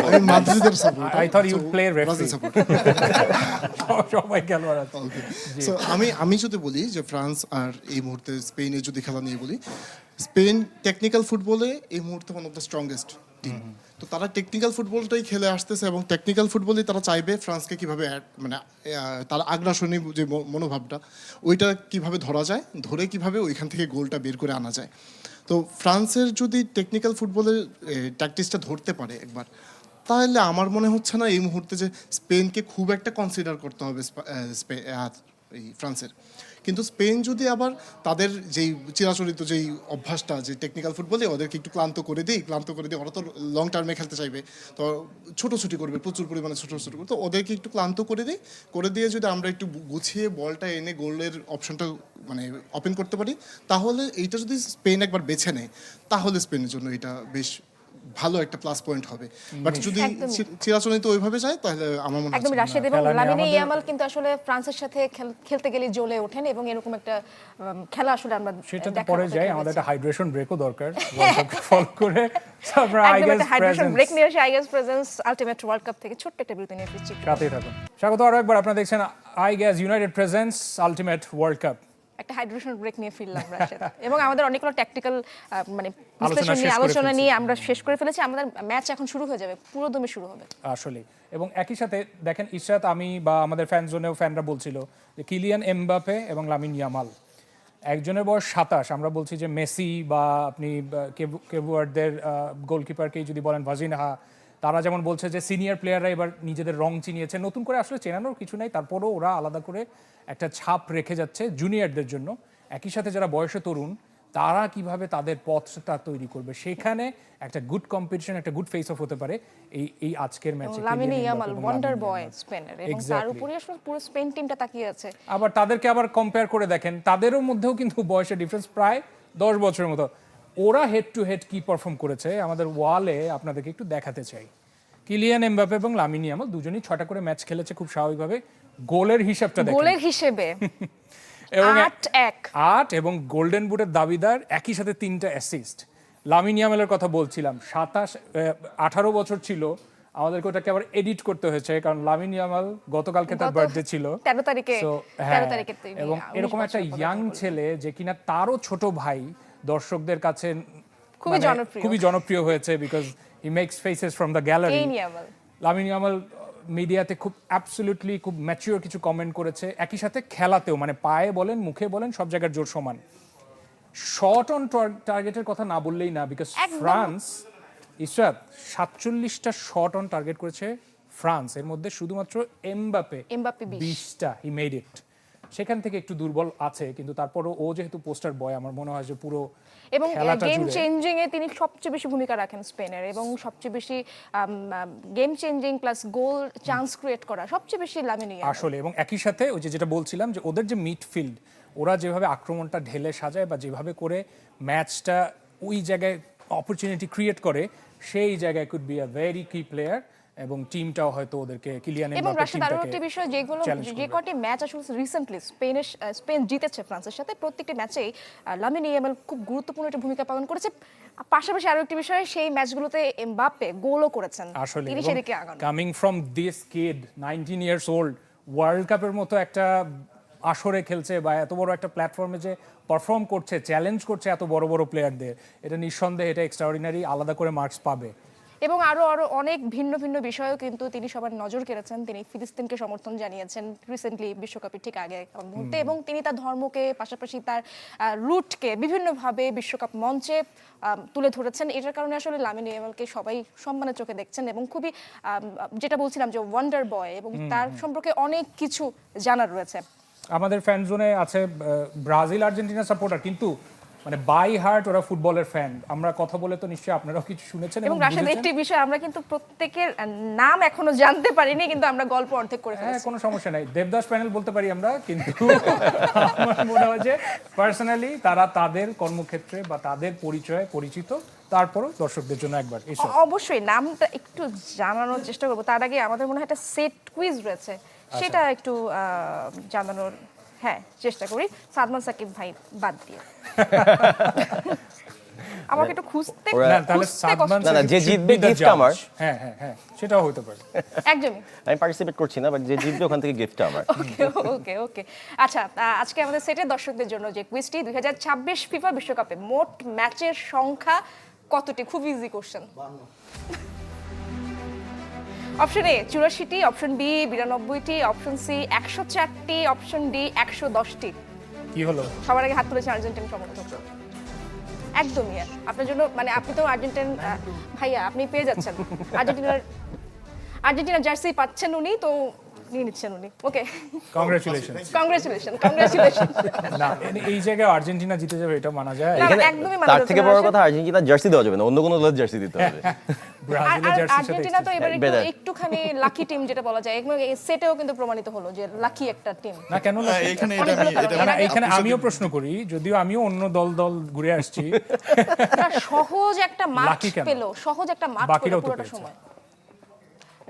আমি মাদ্রিদের support. I thought you'd play referee. Brazil support. সবাই খেলোয়াড় আছে। So, আমি যদি বলি যে ফ্রান্স আর এই মুহূর্তে স্পেনের যদি খেলা নিয়ে বলি, স্পেন টেকনিক্যাল ফুটবলে এই মুহূর্তে one of the strongest team. তো তারা টেকনিক্যাল ফুটবলটাই খেলে আসতেছে এবং টেকনিক্যাল ফুটবলেই তারা চাইবে ফ্রান্সকে কিভাবে মানে তার আগ্রাসনী যে মনোভাবটা, ওইটা কিভাবে ধরা যায়, ধরে কিভাবে ওইখান থেকে গোলটা বের করে আনা যায়। তো ফ্রান্সের যদি টেকনিক্যাল ফুটবলের ট্যাকটিক্সটা ধরতে পারে একবার, তাহলে আমার মনে হচ্ছে না এই মুহূর্তে যে স্পেনকে খুব একটা কনসিডার করতে হবে এই ফ্রান্সের। কিন্তু স্পেন যদি আবার তাদের যেই চিরাচরিত যেই অভ্যাসটা, যে টেকনিক্যাল ফুটবলে ওদেরকে একটু ক্লান্ত করে দিই, ওরা তো লং টার্মে খেলতে চাইবে, তো ছোটোছুটি করবে, প্রচুর পরিমাণে ছোটো করবে, তো ওদেরকে একটু ক্লান্ত করে দিয়ে যদি আমরা একটু গুছিয়ে বলটা এনে গোলের অপশনটা মানে ওপেন করতে পারি, তাহলে এইটা যদি স্পেন একবার বেছে নেয়, তাহলে স্পেনের জন্য এটা বেশ ভালো একটা প্লাস পয়েন্ট হবে। বাট যদি চিরাচরিত ওইভাবে যায়, তাহলে আমার মনে হয় একদম রাশেদ এবং লামিনে ইয়ামাল কিন্তু আসলে ফ্রান্সের সাথে খেলতে গেলে জ্বলে ওঠেন, এবং এরকম একটা খেলা আসলে আমরা সেটা তো পরে যাই, আমাদের একটা হাইড্রেশন ব্রেকও দরকার ফলো করে। আমরা আই গেস হাইড্রেশন ব্রেক নিয়ে আসি। I guess presence ultimate world cup থেকে ছোট্ট একটা বিরতি নিয়ে ফিরছি। সাথেই থাকুন। স্বাগত আরো একবার, আপনারা দেখছেন I guess United presence ultimate world cup. একটা হাইড্রেশন ব্রেক নিয়ে ফিরলাম রাশেদ, এবং আমাদের অনেকগুলো ট্যাকটিক্যাল মানে বিশ্লেষণ নিয়ে আলোচনা নিয়ে আমরা শেষ করে ফেলেছি। আমাদের ম্যাচ এখন শুরু হয়ে যাবে, পুরো দমে শুরু হবে আসলে। এবং একই সাথে দেখেন, ইশরাত, আমি বা আমাদের ফ্যান জোনেও ফ্যানরা বলছিল যে কিলিয়ান এমবাপে এবং লামিন ইয়ামাল, একজনের বয়স 27, আমরা বলছি যে মেসি বা আপনি কেবুয়ার্ডদের গোলকিপারকেই যদি বলেন ভাজিনহা, তারা যেমন বলছে যে সিনিয়র প্লেয়াররা এবার নিজেদের রং চিনিয়েছে, নতুন করে আসলে চেনানোর কিছু নাই, তারপরও ওরা আলাদা করে একটা ছাপ রেখে যাচ্ছে জুনিয়রদের জন্য। একই সাথে যারা বয়সে তরুণ, তারা কিভাবে তাদের পথটা তৈরি করবে, সেখানে একটা গুড কম্পিটিশন, একটা গুড ফেস অফ হতে পারে এই আজকের ম্যাচে। লামিনে ইয়ামাল ওয়ান্ডার বয় স্পেনের, এবং তার উপরে আসলে পুরো স্পেন টিমটা তাকিয়ে আছে। আবার তাদেরকে আবার কম্পেয়ার করে দেখেন, তাদেরও মধ্যেও কিন্তু বয়সের ডিফারেন্স প্রায় 10 বছরের মতো। ওরা হেড টু হেড কি পারফর্ম করেছে আমাদের ওয়ালে আপনাদেরকে একটু দেখাতে চাই। কিলিয়ান এমবাপে এবং লামিন ইয়ামাল দুজনেই 6টা করে ম্যাচ খেলেছে খুব স্বাভাবিকভাবে। গোলের হিসাবটা দেখেন, গোলের হিসেবে এবং 8 এবং গোল্ডেন বুটের দাবিদার, একই সাথে 3টা অ্যাসিস্ট। লামিন ইয়ামালের কথা বলছিলাম, 18 বছর ছিল, আমাদেরকে ওটাকে আবার এডিট করতে হয়েছে, কারণ লামিন ইয়ামাল গতকালকে তার বার্থডে ছিল 13 তারিখে। এবং এরকম একটা ইয়াং ছেলে যে কিনা তারও ছোট ভাই দর্শকদের কাছে খুবই জনপ্রিয় হয়েছে, because he makes faces from the gallery. Lamine Yamal মিডিয়াতে খুব অ্যাবসলিউটলি খুব ম্যাচিওর কিছু কমেন্ট করেছে, একই সাথে খেলাতেও মানে পায়ে বলেন মুখে বলেন সব জায়গার জোর সমান। শর্ট অন টার্গেটের কথা না বললেই না, বিকজ ফ্রান্স ইসরাত 47টা শর্ট অন টার্গেট করেছে ফ্রান্স, এর মধ্যে শুধুমাত্র এমবাপে 20টা হি মেড ইট। সেখান থেকে একটু দুর্বল আছে, কিন্তু তারপরও ও যেহেতু পোস্টার বয়, আমার মনে হয় যে পুরো এবং খেলাটা গেম জুড়ে চেঞ্জিং এ তিনি সবচেয়ে বেশি ভূমিকা রাখেন স্পেনের, এবং সবচেয়ে বেশি গেম চেঞ্জিং প্লাস গোল চান্স ক্রিয়েট করা সবচেয়ে বেশি লামিন ইয়ামাল। আসলে, এবং একই সাথে ওই যে যেটা বলছিলাম যে ওদের যে মিডফিল্ড, ওরা যেভাবে আক্রমণটা ঢেলে সাজায় বা যেভাবে করে ম্যাচটা ওই জায়গায় অপরচুনিটি ক্রিয়েট করে, সেই জায়গায় কুড বি আ ভেরি কি প্লেয়ার, এবং টিমটাও হয়তো ওদেরকে কিলিয়ান এবং এমবাপ্পে রাশিদ আরও একটি বিষয়, যেগুলো challenge যে কটি ম্যাচ আসলে রিসেন্টলি স্পেন জিতেছে ফ্রান্সের সাথে, প্রত্যেকটি ম্যাচেই লামিন ইয়ামাল খুব গুরুত্বপূর্ণ একটা ভূমিকা পালন করেছে। পাশাপাশি আরও একটি বিষয়, সেই ম্যাচগুলোতে এমবাপ্পে গোলও করেছেন, আসলে তিনি সেদিকে আগান। Coming from this kid 19 years old, world কাপের মতো একটা আসরে খেলছে বা এত বড় একটা প্ল্যাটফর্মে যে পারফর্ম করছে, চ্যালেঞ্জ করছে এত বড় বড় প্লেয়ারদের, এটা নিঃসন্দেহে এটা এক্সট্রাঅর্ডিনারি, আলাদা করে মার্কস পাবে। এবং আরো অনেক ভিন্ন ভিন্ন বিষয়েও কিন্তু তিনি সবার নজর কেড়েছেন। তিনি ফিলিস্তিনকে সমর্থন জানিয়েছেন রিসেন্টলি বিশ্বকাপের ঠিক আগে মুহূর্তে, এবং তিনি তার ধর্মকে পাশাপাশি তার রুটকে বিভিন্নভাবে বিশ্বকাপ মঞ্চে তুলে ধরেছেন। এটার কারণে আসলে লামিন ইয়ামালকে সবাই সম্মানের চোখে দেখছেন, এবং খুবই যেটা বলছিলাম যে ওয়ান্ডার বয়, এবং তার সম্পর্কে অনেক কিছু জানার রয়েছে। আমাদের ফ্যান জোনে আছে ব্রাজিল আর্জেন্টিনা সাপোর্টার, কিন্তু মানে বাই হার্ট ওরা ফুটবলের ফ্যান। আমরা কথা বলে তো নিশ্চয়ই আপনারাও কিছু শুনেছেন এবং রাশেদ, বুঝেছেন। একটি বিষয় আমরা কিন্তু প্রত্যেকের নাম এখনো জানতে পারিনি, কিন্তু আমরা গল্প অর্ধেক করে হ্যাঁ, ফেলেছি। কোনো সমস্যা নাই, দেবদাস প্যানেল বলতে পারি আমরা, কিন্তু আমার মনে হয় যে পার্সোনালি তারা তাদের কর্মক্ষেত্রে বা তাদের পরিচয়ে পরিচিত, তারপরও দর্শকদের জন্য একবার এসব অবশ্যই নামটা একটু জানানোর চেষ্টা করবো। তার আগে আমাদের মনে হয় একটা সেট কুইজ রয়েছে, সেটা একটু জানানোর চেষ্টা করি, সাদমান সাকিব ভাই বাদ দিয়ে। আমাকে একটু খুঁজতে না, তাহলে সাদমান না, যে should জিতবে be the gift judge। আমার। হ্যাঁ হ্যাঁ হ্যাঁ, সেটাও হতে পারে। একদমই। আমি পার্টিসিপেট করছি না, বাট যে জিতবে ওখান থেকে গিফটটা আমার। ওকে ওকে ওকে আচ্ছা, আজকে আমাদের সেটের দর্শকদের জন্য যে কুইজটি, 2026 ফিফা বিশ্বকাপে মোট ম্যাচের সংখ্যা কতটি? খুব ইজি কোশ্চেন। অপশন এ 84টি, অপশন বি 92টি, অপশন সি 104টি, অপশন ডি 110টি। কি হলো? সবার আগে হাত তুলেছে আর্জেন্টিনা সমর্থক। একদমই আপনার জন্য, মানে আপনি তো আর্জেন্টিন ভাইয়া, আপনি পেয়ে যাচ্ছেন আর্জেন্টিনার জার্সি পাচ্ছেন উনি, তো নিয়ে নিচ্ছেন উনি। ওকে, কংগ্রাচুলেশন। না, এই জায়গায় আর্জেন্টিনা জিতে যাবে এটা মানা যায়? না, এখানে একদমই মানা তার যাচ্ছে থেকে না, বড় রাশেদ। কথা, আর্জেন্টিনার জার্সি দেওয়া যাবে না, অন্য কোনো দলের জার্সি দিতে হবে। ব্রাজিলের জার্সির সাথে আর্জেন্টিনা তো এবার better. একটুখানি লাকি টিম যেটা বলা যায়, এবং এই সেটেও কিন্তু প্রমাণিত হলো যে লাকি একটা টিম। না, কেন না? এখানে অনেকগুলো কারণ। না, না, এইখানে আমিও প্রশ্ন করি, যদিও আমিও অন্য দল ঘুরে আসছি। সহজ একটা মাঠ Lucky কেন? পেলো, সহজ একটা মাঠ বাকিরাও পেলো তো পুরোটা পেয়েছে। সময়।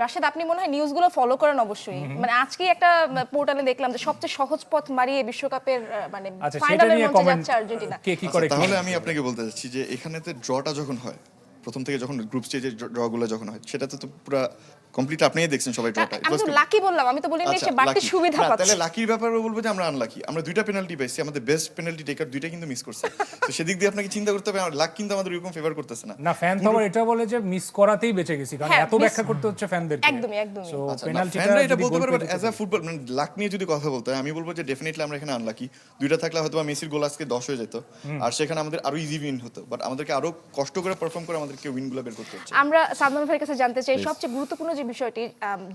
রাশেদ, আপনি মনে হয় নিউজগুলো ফলো করেন অবশ্যই। মানে আজকেই একটা পোর্টালে দেখলাম যে সবচেয়ে সহজ পথ মারিয়ে বিশ্বকাপের মানে আচ্ছা, সেটা ফাইনালের নিয়ে মঞ্চে কমেন্ট যাচ্ছে আর্জেন্টিনা। কে কি করে? তাহলে আমি আপনাকে বলতে চাচ্ছি যে এখানেতে ড্রটা যখন হয়, প্রথম থেকে যখন গ্রুপ স্টেজের ড্রগুলো যখন হয়, সেটাতে তো পুরো কমপ্লিট আপনিই দেখছেন সবাই ড্রটা। আমি তো লাকি বললাম, আমি তো বলিনি সে বাড়তি সুবিধা পাচ্ছে। তাহলে লাকির ব্যাপারে বলবো যে আমরা আনলাকি। আমরা দুইটা পেনাল্টি পাইছি, আমাদের বেস্ট পেনাল্টি টেকার দুইটা কিন্তু মিস করছে। তো সেদিক দিয়ে আপনাকে চিন্তা করতে হবে, আমার লাক কিন্তু আমাদের এরকম ফেভার করতেছে না। না, ফ্যান তো আবার এটা বলে যে মিস করাতেই বেঁচে গেছি, কারণ হ্যাঁ, এত miss- ব্যাখ্যা করতে হচ্ছে ফ্যানদের। একদমই, একদমই। সো আচ্ছা, পেনাল্টিটা ফ্যানরা এটা যদি বলতে গোল পারে, বাট পেতে অ্যাজ আ ফুটবল মানে লাক নিয়ে যদি কথা বলতে হয়, আমি বলবো যে ডেফিনেটলি আমরা এখানে আনলাকি। দুইটা থাকলে হয়তো মেসির গোল আজকে 10 হয়ে যেত, আর সেখানে আমাদের আরো ইজি উইন হতো, বাট আমাদেরকে আরো কষ্ট করে পারফর্ম করে আমাদেরকে উইনগুলো বের করতে হচ্ছে। আমরা সাদমান ভাইয়ের কাছে জানতে চাই সবচেয়ে গুরুত্বপূর্ণ যে বিষয়টি,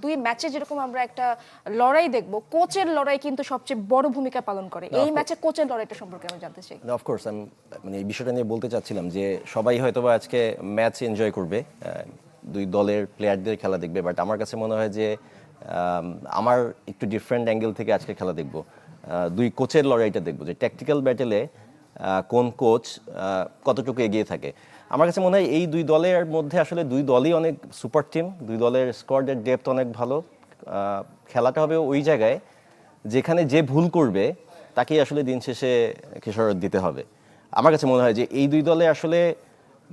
দুই ম্যাচে যেরকম আমরা একটা লড়াই দেখব, কোচের লড়াই কিন্তু সবচেয়ে বড় ভূমিকা পালন করে। এই ম্যাচে কোচের লড়াইটা সম্পর্কে আমি জানতে চাই। অফকোর্স আমি মানে এই বিষয়টা নিয়ে বলতে চাচ্ছিলাম যে সবাই হয়তোবা আজকে ম্যাচ এনজয় করবে, দুই দলের প্লেয়ারদের খেলা দেখবে, বাট আমার কাছে মনে হয় যে আমার একটু ডিফারেন্ট অ্যাঙ্গেল থেকে আজকে খেলা দেখব। দুই কোচের লড়াইটা দেখব, যে ট্যাকটিক্যাল ব্যাটেলে কোন কোচ কতটুকু এগিয়ে থাকে। আমার কাছে মনে হয় এই দুই দলের মধ্যে আসলে দুই দলই অনেক সুপার টিম, দুই দলের স্কোয়াডের ডেপথ অনেক ভালো। খেলাটা হবে ওই জায়গায় যেখানে যে ভুল করবে তাকেই আসলে দিন শেষে খেসারত দিতে হবে। আমার কাছে মনে হয় যে এই দুই দলে আসলে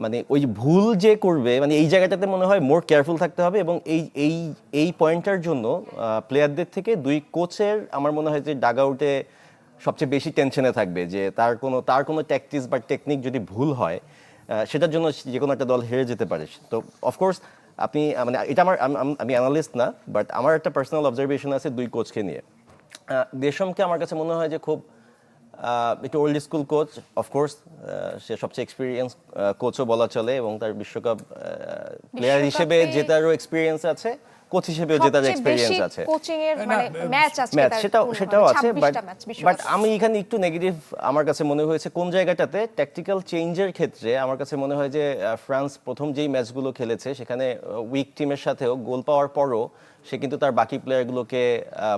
মানে ওই ভুল যে করবে, মানে এই জায়গাটাতে মনে হয় মোর কেয়ারফুল থাকতে হবে, এবং এই পয়েন্টটার জন্য প্লেয়ারদের থেকে দুই কোচের আমার মনে হয় যে ডাগ আউটে সবচেয়ে বেশি টেনশনে থাকবে, যে তার কোনো ট্যাকটিক্স বা টেকনিক যদি ভুল হয়, সেটার জন্য যে কোনো একটা দল হেরে যেতে পারে। তো অফকোর্স আপনি মানে এটা আমি অ্যানালিস্ট না, বাট আমার একটা পার্সোনাল অবজারভেশন আছে দুই কোচকে নিয়ে। দেশমকে আমার কাছে মনে হয় যে খুব একটু ওল্ড স্কুল কোচ, অফকোর্স সে সবচেয়ে এক্সপিরিয়েন্স কোচও বলা চলে এবং তার বিশ্বকাপ প্লেয়ার হিসেবে জেতারও এক্সপিরিয়েন্স আছে, কোচ হিসেবেও জেতার এক্সপিরিয়েন্স আছে। কোচিং এর মানে ম্যাচ আছে ম্যাচ তার সেটাও আছে, 26টা ম্যাচ বাট আমি এখানে একটু নেগেটিভ আমার কাছে মনে হয়েছে কোন জায়গাটাতে ট্যাকটিক্যাল চেঞ্জের ক্ষেত্রে। আমার কাছে মনে হয় যে ফ্রান্স প্রথম যেই ম্যাচগুলো খেলেছে সেখানে উইক টিমের সাথেও গোল পাওয়ার পরও সে কিন্তু তার বাকি প্লেয়ারগুলোকে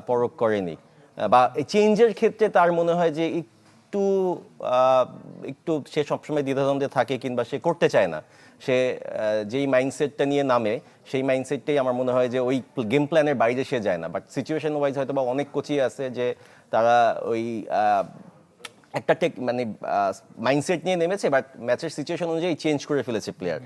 পরখ করেনি, বা এই চেঞ্জের ক্ষেত্রে তার মনে হয় যে একটু সে সবসময় দ্বিধাদ্বন্দ্বে থাকে কিংবা সে করতে চায় না। সে যেই মাইন্ডসেটটা নিয়ে নামে সেই মাইন্ডসেটটাই আমার মনে হয় যে ওই গেম প্ল্যানের বাইরে সে যায় না। বাট সিচুয়েশন ওয়াইজ হয়তো বা অনেক কোচই আছে যে তারা ওই একটা মানে মাইন্ডসেট নিয়ে নেমেছে, বাট ম্যাচের সিচুয়েশন অনুযায়ী চেঞ্জ করে ফেলেছে প্লেয়ার।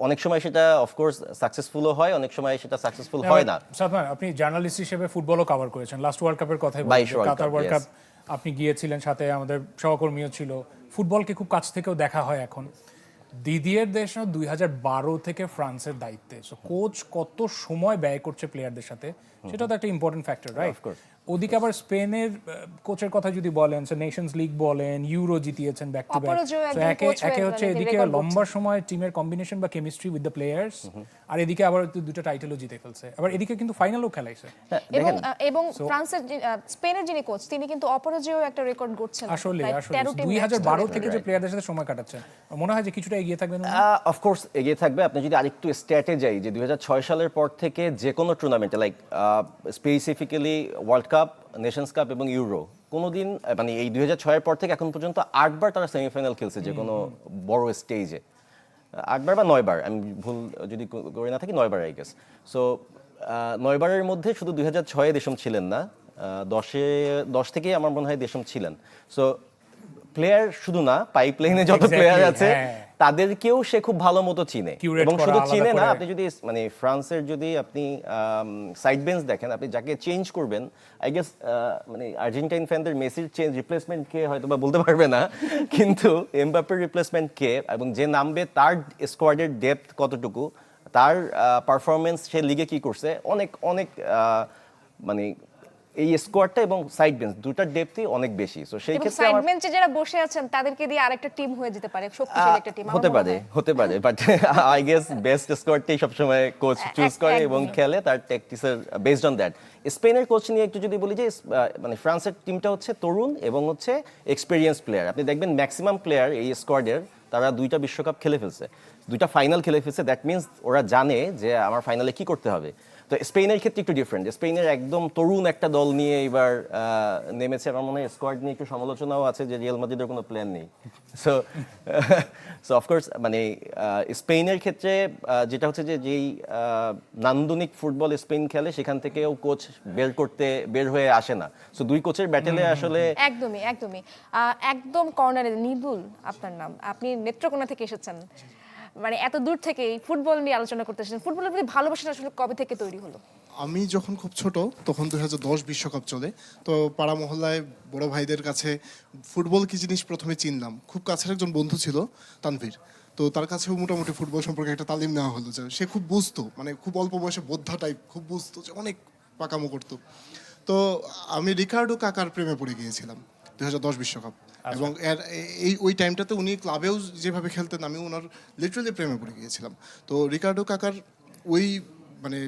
অনেক সময় সেটা অফকোর্স সাকসেসফুলও হয়, অনেক সময় সেটা সাকসেসফুল হয় না। সাদমান, আপনি জার্নালিস্ট হিসেবে ফুটবলও কভার করেছেন, লাস্ট ওয়ার্ল্ড কাপের কথাই 22 বলছেন, World কাতার Cup, ওয়ার্ল্ড yes. কাপ আপনি গিয়েছিলেন, সাথে আমাদের সহকর্মীও ছিল। ফুটবলকে খুব কাছ থেকেও দেখা হয় এখন। দিদিয়ের দেশও 2012 থেকে ফ্রান্সের দায়িত্বে, সো কোচ কত সময় ব্যয় করছে প্লেয়ারদের সাথে সেটা তো একটা ইম্পর্টেন্ট ফ্যাক্টর, রাইট? ওদিকে আবার স্পেনের কোচের কথা যদি বলেন, নেশনস লিগ বলেন, ইউরো জিতিয়েছেন ব্যাক টু ব্যাক, অপরাজেয় একজন একে coach হয়ে একে হচ্ছে মানে এদিকে record লম্বা সময় টিমের কম্বিনেশন বা কেমিস্ট্রি উইথ দ্য প্লেয়ার্স, আর এদিকে আবার দুটো টাইটেলও জিতে ফেলছে, আবার এদিকে কিন্তু ফাইনালও খেলাইছে। এবং ফ্রান্সের স্পেনের যিনি কোচ তিনি কিন্তু অপরাজেয় একটা রেকর্ড গড়ছেন আসলে প্রায় 13টি 2012 ম্যাচ থেকে যে প্লেয়ারদের সাথে সময় কাটাচ্ছেন, মনে হয় যে কিছুটা এগিয়ে থাকবেন। অফকোর্স এগিয়ে থাকবে। আপনি যদি আরেকটু স্ট্যাটে যাই, যে 2006 সালের পর থেকে যে কোনো টুর্নামেন্টে, like specifically world cup, Nations cup এবং ইউরো, কোনোদিন মানে এই 2006 পর থেকে এখন পর্যন্ত 8 বার তারা সেমিফাইনাল খেলছে যে কোনো বড় স্টেজে। 8 বার বা 9 বার, আমি ভুল যদি করে না থাকি 9 বার আই গেস। সো 9 বারের মধ্যে শুধু 2006-এ দেশম ছিলেন না, 10 থেকেই আমার মনে হয় দেশম ছিলেন। সো প্লেয়ার শুধু না, পাইপলাইনে যত প্লেয়ার আছে তাদেরকেও সে খুব ভালো মতো চিনে, এবং শুধু চিনে না, আপনি যদি মানে ফ্রান্সের যদি আপনি সাইড বেঞ্চ দেখেন, আপনি যাকে চেঞ্জ করবেন, আই গেস মানে আর্জেন্টাইন ফ্যানদের মেসির চেঞ্জ রিপ্লেসমেন্ট কে হয়তো বা বলতে পারবে না, কিন্তু এমবাপ্পের রিপ্লেসমেন্ট কে এবং যে নামবে তার স্কোয়াডের ডেপথ কতটুকু, তার পারফরমেন্স সে লিগে কি করছে, অনেক অনেক মানে এই স্কোয়াডটা এবং সাইড বেঞ্চ দুটার ডেপথই অনেক বেশি। সো সেই ক্ষেত্রে সাইড বেঞ্চে যারা বসে আছেন তাদেরকে দিয়ে আরেকটা টিম হয়ে যেতে পারে, শক্তিশালী একটা টিম হতে পারে, বাট আই গেস বেস্ট স্কোয়াডটাই সবসময় কোচ চুজ করে এবং খেলে তার ট্যাকটিক্সের বেসড অন দ্যাট। স্পেনের কোচ নিয়ে একটু যদি বলি যে মানে ফ্রান্সের টিমটা হচ্ছে তরুণ এবং হচ্ছে এক্সপেরিয়েন্স প্লেয়ার। আপনি দেখবেন ম্যাক্সিমাম প্লেয়ার এই স্কোয়াডের তারা 2টা বিশ্বকাপ খেলে ফেলছে, 2টা ফাইনাল খেলে ফেলছে। দ্যাট মিনস ওরা জানে যে আমার ফাইনালে কি করতে হবে। তো স্পেনের ক্ষেত্রে একটু ডিফারেন্ট, স্পেনের একদম তরুণ একটা দল নিয়ে এবার নেমেছে। আমার মনে হয় স্কোয়াড নিয়ে একটু সমালোচনাও আছে যে রিয়াল মাদ্রিদের কোনো প্ল্যান নেই। সো অফকোর্স মানে স্পেনের ক্ষেত্রে যেটা হচ্ছে যে যেই নান্দনিক ফুটবল স্পেন খেলে সেখান থেকেও কোচ বের হয়ে আসে না। সো দুই কোচের ব্যাটেলে আসলে একদমই একদম কর্নারে নিদুল আপনার নাম, আপনি নেত্রকোনা থেকে এসেছেন, মানে এত দূর থেকে ফুটবল নিয়ে আলোচনা করতে এসেছেন। ফুটবলের প্রতি ভালোবাসাটা আসলে কবে থেকে তৈরি হলো? আমি যখন খুব ছোট তখন 2010 বিশ্বকাপ চলে, তো পাড়া মহল্লায় বড় ভাইদের কাছে ফুটবল কি জিনিস প্রথমে চিনলাম। খুব কাছের একজন বন্ধু ছিল তানভীর, তো তার কাছেও মোটামুটি ফুটবল সম্পর্কে একটা তালিম নেওয়া হলো, যে সে খুব বুঝতো, মানে খুব অল্প বয়সে বোদ্ধা টাইপ, খুব বুঝতো, যে অনেক পাকামো করতো। তো আমি রিকার্ডো কাকার প্রেমে পড়ে গিয়েছিলাম 2010 বিশ্বকাপ, এবং ওই টাইমটাতে উনি ক্লাবেও যেভাবে খেলতেন আমি ওনার লিটারালি প্রেমে পড়ে গিয়েছিলাম। তো রিকার্ডো কাকার ওই মানে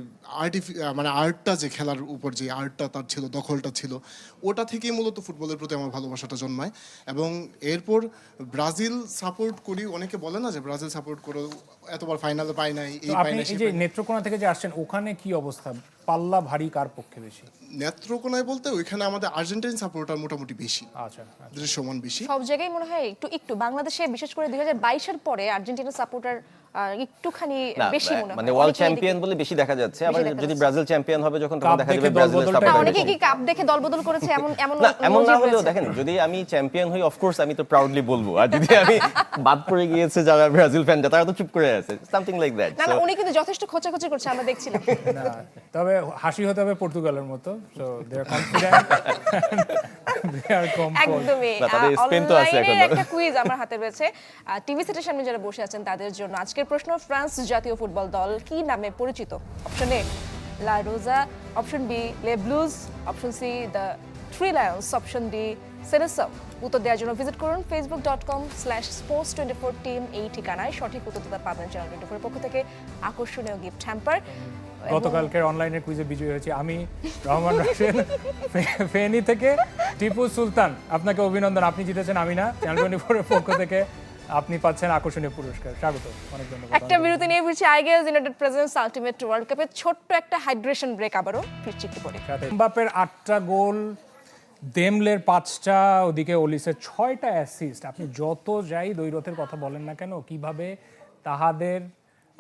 আর্টটা, যে খেলার উপর যে আর্টটা তার ছিল, দখলটা ছিল, ওটা থেকেই মূলত ফুটবলের প্রতি আমার ভালোবাসাটা জন্মায়। এবং এরপর ব্রাজিল সাপোর্ট করি, অনেকে বলে না যে ব্রাজিল সাপোর্ট করো, এতবার ফাইনালে পায় নাই, এই পায় নাই। এই যে নেত্রকোনা থেকে যে আসছেন, ওখানে কি অবস্থা, পাল্লা ভারী কার পক্ষে বেশি? নেত্রকোনায় বলতে ওইখানে আমাদের আর্জেন্টাইন সাপোর্টার মোটামুটি বেশি, আচ্ছা, দৃশ্যমান বেশি। সব জায়গায় মনে হয় একটু বাংলাদেশে বিশেষ করে 2022-এর পরে আর্জেন্টিনার সাপোর্টার একটুখানি বেশি মনে হয়, মানে ওয়ার্ল্ড চ্যাম্পিয়ন বলে বেশি দেখা যাচ্ছে। আবার যদি ব্রাজিল চ্যাম্পিয়ন হবে যখন, তখন দেখা যাবে ব্রাজিলের সাপোর্টার। অনেকে কি কাপ দেখে দলবদল করেছে, এমন না হলেও দেখেন, যদি আমি চ্যাম্পিয়ন হই অফকোর্স আমি তো প্রাউডলি বলবো, আর যদি আমি বাদ পড়ে গিয়েছে যারা ব্রাজিল ফ্যান তারা তো চুপ করে আছে, সামথিং লাইক দ্যাট। না উনি কিন্তু যথেষ্ট খোঁচাখুচি করছে, আমরা দেখছিলাম। না, তবে হাসি হতে হবে পর্তুগালের মতো, so they are confident, they are composed. একদমই না, তাদের স্পেন তো আছে অনলাইনে এখনো। একটা কুইজ আমার হাতে রয়েছে টিভি সেটের সামনে যারা বসে আছেন তাদের জন্য আজকের প্রশ্ন, ফ্রান্স জাতীয় ফুটবল দল কি নামে পরিচিত? Option A La Roja, option B Les Bleus, option C the three lions, option D সেনেসো। উত্তর দেওয়ার জন্য ভিজিট করুন facebook.com/sports24team এই ঠিকানায়। সঠিক উত্তরটা পাবেন চ্যানেল 24 এর পক্ষ থেকে আকর্ষণীয় গিফট হ্যাম্পার। গতকালকের অনলাইনের কুইজে বিজয়ী হয়েছে আমি, রহমান রাশেদ, ফেনী থেকে টিপু সুলতান। আপনাকে অভিনন্দন, আপনি জিতেছেন, আমি না। চ্যানেল 24 এর পক্ষ থেকে আপনি পাচ্ছেন আকর্ষণীয় পুরস্কার। স্বাগত, অনেক ধন্যবাদ। একটা বিরতি নিয়ে ফিরছি আইগেস ইউনাইটেড প্রেজেন্স আলটিমেট ওয়ার্ল্ড কাপের ছোট্ট একটা হাইড্রেশন ব্রেক, আবারও ফিরছি একটু পরে। এমবাপ্পের 8টা গোল, দেমলের 5টা, ওদিকে ওলিসের 6টা অ্যাসিস্ট। আপনি যত যাই দ্বৈরথের কথা বলেন না কেন, কিভাবে তাহাদের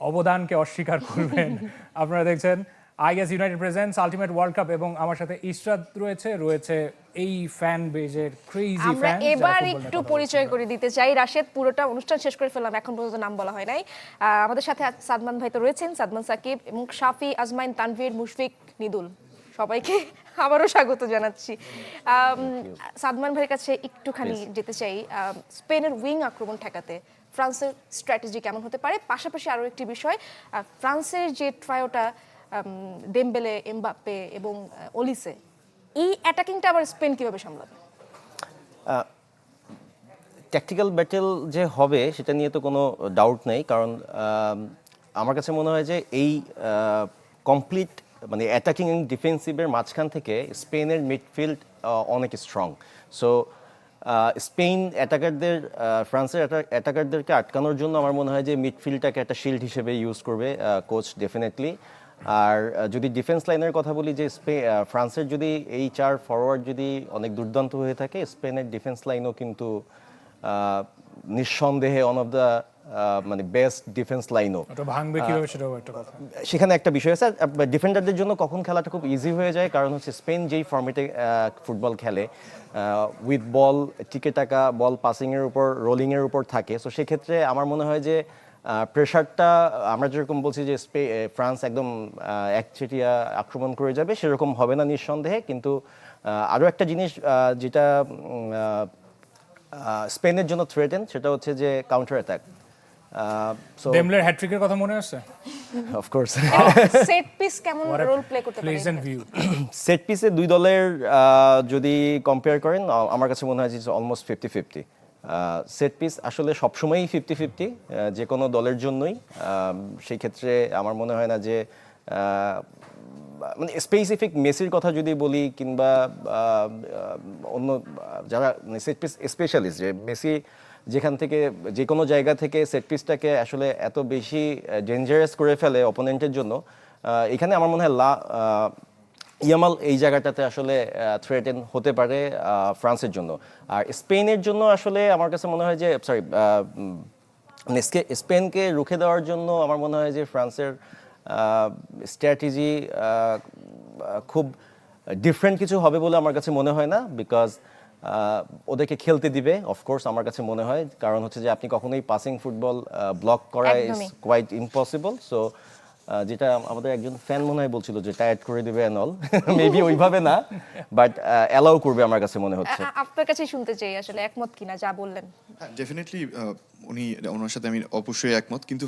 অবদানকে অস্বীকার করবেন? আপনারা দেখছেন আইগেস United presents ultimate world cup এবং আমার সাথে ইশরাত রয়েছে এই ফ্যান বেজের ক্রেজি আমরা ফ্যান। এবার একটু পরিচয় করে দিতে চাই। রাশেদ পুরোটা অনুষ্ঠান শেষ করে ফেললাম, এখন পর্যন্ত নাম বলা হয় নাই। আমাদের সাথে সাদমান ভাই তো রয়েছেন, সাদমান সাকিব এবং শাফি, আজমাইন, তানভীর, মুশফিক, নিদুল, সবাইকে আবারও স্বাগত জানাচ্ছি। সাদমান ভাইয়ের কাছে একটুখানি যেতে চাই, স্পেনের উইং আক্রমণ ঠেকাতে ফ্রান্সের স্ট্র্যাটেজি কেমন হতে পারে? পাশাপাশি আরও একটি বিষয়, ফ্রান্সের যে ট্রায়োটা ডেমবেলে, এমবাপ্পে এবং ওলিসে, এই অ্যাটাকিংটা আবার স্পেন কিভাবে সামলাবে? ট্যাকটিক্যাল ব্যাটেল যে হবে সেটা নিয়ে তো কোনো ডাউট নেই, কারণ আমার কাছে মনে হয় যে এই কমপ্লিট মানে অ্যাটাকিং এবং ডিফেন্সিভের মাঝখান থেকে স্পেনের মিডফিল্ড অনেক স্ট্রং। সো স্পেন অ্যাটাকারদের, ফ্রান্সের অ্যাটাকারদেরকে আটকানোর জন্য আমার মনে হয় যে মিডফিল্ডটাকে একটা শিল্ড হিসেবে ইউজ করবে কোচ ডেফিনেটলি। আর যদি ডিফেন্স লাইনের কথা বলি, যে ফ্রান্সের যদি এই 4 ফরওয়ার্ড যদি অনেক দুর্দান্ত হয়ে থাকে, স্পেনের ডিফেন্স লাইনও কিন্তু নিঃসন্দেহে ওয়ান অফ দ্য মানে বেস্ট ডিফেন্স লাইনও। ওটা ভাঙবে কিভাবে সেটাও একটা কথা। সেখানে একটা বিষয় আছে, ডিফেন্ডারদের জন্য কখন খেলাটা খুব ইজি হয়ে যায়, কারণ হচ্ছে স্পেন যেই ফর্মেটে ফুটবল খেলে, উইথ বল, টিকে টাকা, বল পাসিংয়ের উপর, রোলিংয়ের উপর থাকে। সো সেক্ষেত্রে আমার মনে হয় যে প্রেশারটা আমরা যেরকম বলছি যে ফ্রান্স একদম একচেটিয়া আক্রমণ করে যাবে, সেরকম হবে না নিঃসন্দেহে। কিন্তু আরও একটা জিনিস যেটা স্পেনের জন্য থ্রেটেন, সেটা হচ্ছে যে কাউন্টার অ্যাটাক। ডেমলের হ্যাট্রিকের কথা মনে আছে? অফকোর্স সেট পিস কেমন রোল প্লে করতে পারে? Pleasant view. সেট পিসে দুই দলের যদি কম্পেয়ার করেন, আমার কাছে মনে হয় যে অলমোস্ট 50-50। সেট পিস আসলে সবসময়ই 50-50 যে কোনো দলের জন্যই। সেই ক্ষেত্রে আমার মনে হয় না যে মানে স্পেসিফিক মেসির কথা যদি বলি, কিংবা অন্য যারা সেট পিস স্পেশালিস্ট, যে মেসি যেখান থেকে যে কোনো জায়গা থেকে সেট পিসটাকে আসলে এত বেশি ডেঞ্জারাস করে ফেলে অপোনেন্টের জন্য, এখানে আমার মনে হয় ইয়ামাল এই জায়গাটাতে আসলে থ্রেটেন হতে পারে ফ্রান্সের জন্য। আর স্পেনের জন্য আসলে আমার কাছে মনে হয় যে স্পেনকে রুখে দেওয়ার জন্য আমার মনে হয় যে ফ্রান্সের স্ট্র্যাটেজি খুব ডিফারেন্ট কিছু হবে বলে আমার কাছে মনে হয় না, বিকজ ওদেরকে খেলতে দিবে অফকোর্স আমার কাছে মনে হয়, কারণ হচ্ছে যে আপনি কখনোই পাসিং ফুটবল ব্লক করা ইজ কোয়াইট ইম্পসিবল। সো যেটা আমাদের একজন ফ্যান মনে হয় বলছিল যে টায়ার্ড করে দিবে অ্যান্ড অল, মেবি ওইভাবে না, বাট অ্যালাউ করবে আমার কাছে মনে হচ্ছে। আপনার কাছে শুনতে চাই আসলে একমত কিনা যা বললেন। হ্যাঁ, ডেফিনেটলি ওনার সাথে আমি অবশ্যই একমত। কিন্তু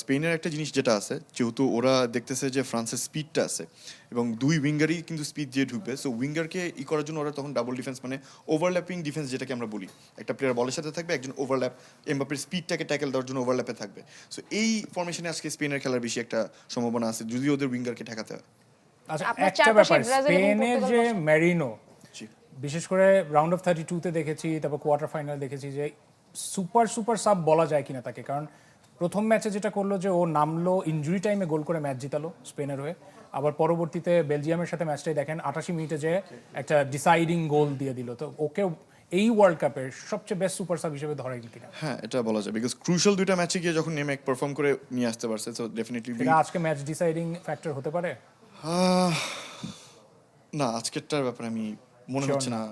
স্পেনের একটা জিনিস যেটা আছে, যেহেতু ওরা দেখতেছে যে ফ্রান্সের স্পিডটা আছে এবং দুই উইঙ্গারই কিন্তু স্পিড দিয়ে ঢুকবে, সো উইঙ্গারকে করার জন্য ওরা তখন ডাবল ডিফেন্স, মানে ওভারল্যাপিং ডিফেন্স যেটাকে আমরা বলি, একটা প্লেয়ার বলের সাথে থাকবে, একজন ওভারল্যাপ এমবাপ্পের স্পিডটাকে ট্যাকেল দেওয়ার জন্য ওভারল্যাপে থাকবে। সো এই ফরমেশনে আজকে স্পেনের খেলার বেশি একটা সম্ভাবনা আছে যদি ওদের উইঙ্গারকে ঠেকাতে হয়। আচ্ছা, আপনার একটা চারপাশে ব্যাপার, ব্রাজিল এবং স্পেনের যে পর্তুগাল মেরিনো, জি। বিশেষ করে রাউন্ড অফ 32-তে দেখেছি, তারপর কোয়ার্টার ফাইনাল দেখেছি, যে সুপার সাব বলা যায় কিনা তাকে। কারণ প্রথম ম্যাচে যেটা করলো যে ও নামলো, ইনজুরি টাইমে গোল করে ম্যাচ জিতালো স্পেনের হয়ে। আবার পরবর্তীতে বেলজিয়ামের সাথে ম্যাচটাই দেখেন, 88 মিনিটে যে একটা ডিসাইডিং গোল দিয়ে দিল। তো ওকে এই ওয়ার্ল্ড কাপের সবচেয়ে বেস্ট সুপার সাব হিসেবে ধরা কিনা? হ্যাঁ, এটা বলা যায়, বিকজ ক্রুশাল দুইটা ম্যাচে গিয়ে যখন নেমে পারফর্ম করে নিয়ে আসতে পারছে, সো ডেফিনেটলি এটা আজকে ম্যাচ ডিসাইডিং ফ্যাক্টর হতে পারে। না, আজকেরটার ব্যাপারে আমি মনে হচ্ছে না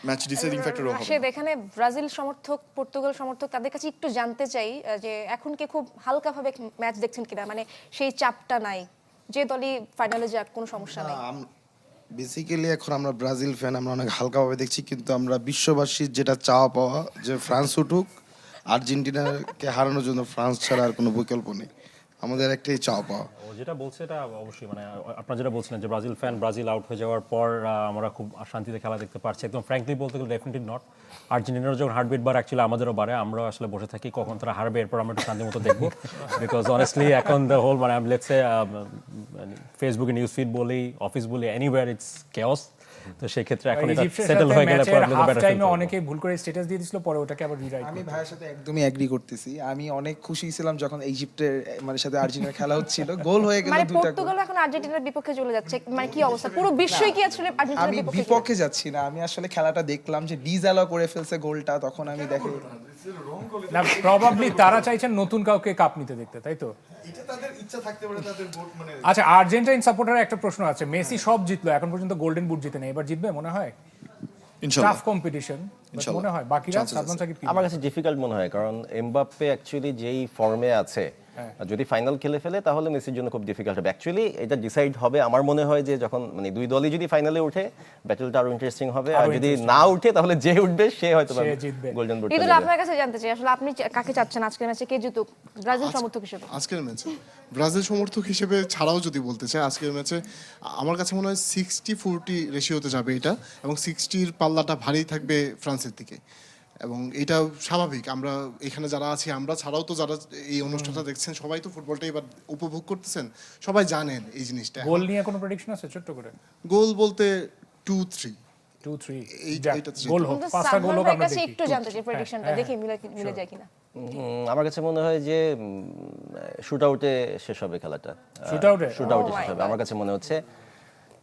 ম্যাচ ডিসাইডিং ফ্যাক্টরও হবে। রাশেদ, এখানে ব্রাজিল সমর্থক, পর্তুগাল সমর্থক, তাদের কাছে একটু জানতে চাই যে এখন কি খুব হালকাভাবে ম্যাচ দেখছেন কিনা, মানে সেই চাপটা নাই, যে দলই ফাইনালে যাক কোনো সমস্যা নাই? বেসিক্যালি এখন আমরা ব্রাজিল ফ্যান, আমরা অনেক হালকাভাবে দেখছি, কিন্তু আমরা বিশ্ববাসীর যেটা চাওয়া পাওয়া যে ফ্রান্স উঠুক, আর্জেন্টিনাকে হারানোর জন্য ফ্রান্স ছাড়া আর কোনো বিকল্প নেই, আমাদের একটাই চাওয়া পাওয়া। ও যেটা বলছে এটা অবশ্যই মানে আপনারা যেটা বলছিলেন যে ব্রাজিল ফ্যান, ব্রাজিল আউট হয়ে যাওয়ার পর আমরা খুব শান্তিতে খেলা দেখতে পারছি, একদম ফ্র্যাঙ্কলি বলতে গেলে ডেফিনেটলি নট। আর্জেন্টিনার যখন হার্টবিট বার অ্যাকচুয়ালি আমাদেরও বাড়ে, আমরা আসলে বসে থাকি কখন তারা হারবে, এরপর আমরা একটু শান্তি মতো দেখবো। বিকজ অনেস্টলি এখন দ্য হোল মানে আমি লেটসে ফেসবুকে নিউজ ফিড বলি, অফিস বলি, এনিওয়্যার ইটস কেওস। তো সেই ক্ষেত্রে এখন এটা ইজিপ্টের সেটেল সাথে হয়ে গেলে ম্যাচের হাফ বেটার টাইমে অনেকেই ভুল করে স্ট্যাটাস দিয়ে দিছিল, পরে ওটাকে আবার রিরাইট আমি ভাইয়ের সাথে একদমই এগ্রি করতেছি। আমি অনেক খুশি ছিলাম যখন ইজিপ্টের মানে সাথে আর্জেন্টিনার খেলা হচ্ছিল, গোল হয়ে গেল মানে দুইটা গোল। পর্তুগাল এখন আর্জেন্টিনার বিপক্ষে চলে যাচ্ছে, মানে কি অবস্থা, পুরো বিশ্বই কি আসলে আর্জেন্টিনার আমি বিপক্ষে চলে বিপক্ষে যাচ্ছি না, আমি আসলে খেলাটা দেখলাম যে ডিজালা করে ফেলছে গোলটা, তখন আমি দেখি না, প্রবাবলি তারা চাইছেন নতুন কাউকে কাপ নিতে দেখতে, তাই তো? এটা তাদের ইচ্ছা থাকতে পারে, তাদের ভোট মানে আচ্ছা, আর্জেন্টাইন সাপোর্টারের একটা প্রশ্ন আছে, মেসি সব জিতলো, এখন পর্যন্ত গোল্ডেন বুট জিতে নেই, এবার জিতবে মনে হয়? ইনশাআল্লাহ টাফ কম্পিটিশন ইনশাআল্লাহ। মনে হয়। বাকিরা Chances সাদমান আছে। সাকিব কি আমার কাছে ডিফিকাল্ট মনে হয়, কারণ এমবাপ্পে অ্যাকচুয়ালি যেই ফর্মে আছে, যদি ফাইনাল খেলে ফেলে তাহলে মেসির জন্য খুব ডিফিকাল্ট হবে। অ্যাকচুয়ালি এটা ডিসাইড হবে আমার মনে হয় যে যখন মানে দুই দলই যদি ফাইনালে উঠে, ব্যাটেলটা আরো ইন্টারেস্টিং হবে, আর যদি না উঠে তাহলে যে উঠবে সে হয়তো সে জিতবে। গোল্ডেন বুট কিন্তু আপনার কাছে জানতে চাই আসলে আপনি কাকে চাচ্ছেন আজকের ম্যাচে কে জিতুক, ব্রাজিল সমর্থক হিসেবে? আজকের ম্যাচে ব্রাজিল সমর্থক হিসেবে ছাড়াও যদি বলতে চাই, আজকের ম্যাচে আমার কাছে মনে হয় 60-40 রেশিওতে যাবে এটা, এবং 60-র পাল্লাটা ভারী থাকবে ফ্রান্সের দিকে, এবং এটা স্বাভাবিক। আমরা এখানে যারা আছি, আমরা ছাড়াও তো যারা এই অনুষ্ঠানটা দেখছেন, সবাই তো ফুটবলটা এবার উপভোগ করতেছেন, সবাই জানেন এই জিনিসটা। গোল নিয়ে কোনো প্রেডিকশন আছে ছোট্ট করে? গোল বলতে 2-3 2-3 এইটাতে গোল হোক, কিন্তু 5টা গোল সালমান হোক, ভাইয়ের আমরা কাছে দেখি। একটু জানতে চাই প্রেডিকশনটা, দেখি মিলে যায় কিনা। আমার কাছে মনে হয় যে শুট আউটে শেষ হবে খেলাটা। Shootout-এ? শুট আউটে Oh my শেষ হবে God. আমার কাছে মনে হচ্ছে।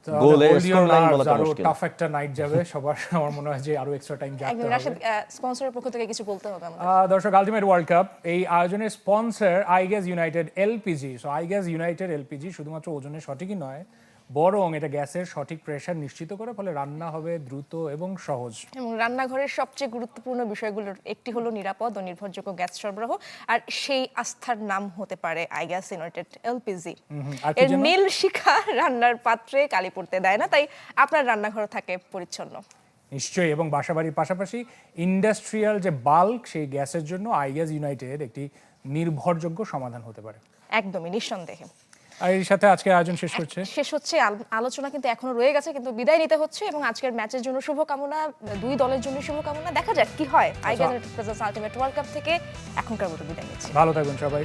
তাহলে গোলের hold your score line nerves, বলাটা আরো মুশকিল। টাফ একটা নাইট যাবে সবার। আমার মনে হয় যে আরো এক্সট্রা টাইম একদম যাবে। রাশেদ, স্পন্সরের পক্ষ থেকে কিছু বলতে হবে আমাদের। দর্শক, আলটিমেট ওয়ার্ল্ড কাপ এই আয়োজনের sponsor আইগ্যাস United LPG. So আইগ্যাস United LPG শুধুমাত্র ওজনের সঠিকই নয়, বরং এটা গ্যাসের সঠিক প্রেসার নিশ্চিত করে, ফলে রান্না হবে দ্রুত এবং সহজ। এবং রান্নাঘরের সবচেয়ে গুরুত্বপূর্ণ বিষয়গুলোর একটি হলো নিরাপদ ও নির্ভরযোগ্য গ্যাস সরবরাহ, আর সেই আস্থার নাম হতে পারে আইগ্যাস ইউনাইটেড এলপিজি। আর কি এর যেন? নীল শিখা রান্নার পাত্রে কালি পড়তে দেয় না, তাই আপনার রান্নাঘর থাকে পরিচ্ছন্ন। নিশ্চয়ই, এবং বাসাবাড়ির পাশাপাশি ইন্ডাস্ট্রিয়াল যে বাল্ক, সেই গ্যাসের জন্য আইগ্যাস ইউনাইটেড একটি নির্ভরযোগ্য সমাধান হতে পারে। একদমই নিঃসন্দেহে। আর এর সাথে আজকের আয়োজন শেষ হচ্ছে। শেষ হচ্ছে, আলোচনা কিন্তু এখনো রয়ে গেছে, কিন্তু বিদায় নিতে হচ্ছে। এবং আজকের ম্যাচের জন্য শুভকামনা, দুই দলের জন্য শুভকামনা। দেখা যাক কি হয়। আইগ্যাস আলটিমেট ওয়ার্ল্ড কাপ থেকে এখনকার মতো বিদায় নিচ্ছি। ভালো থাকবেন সবাই।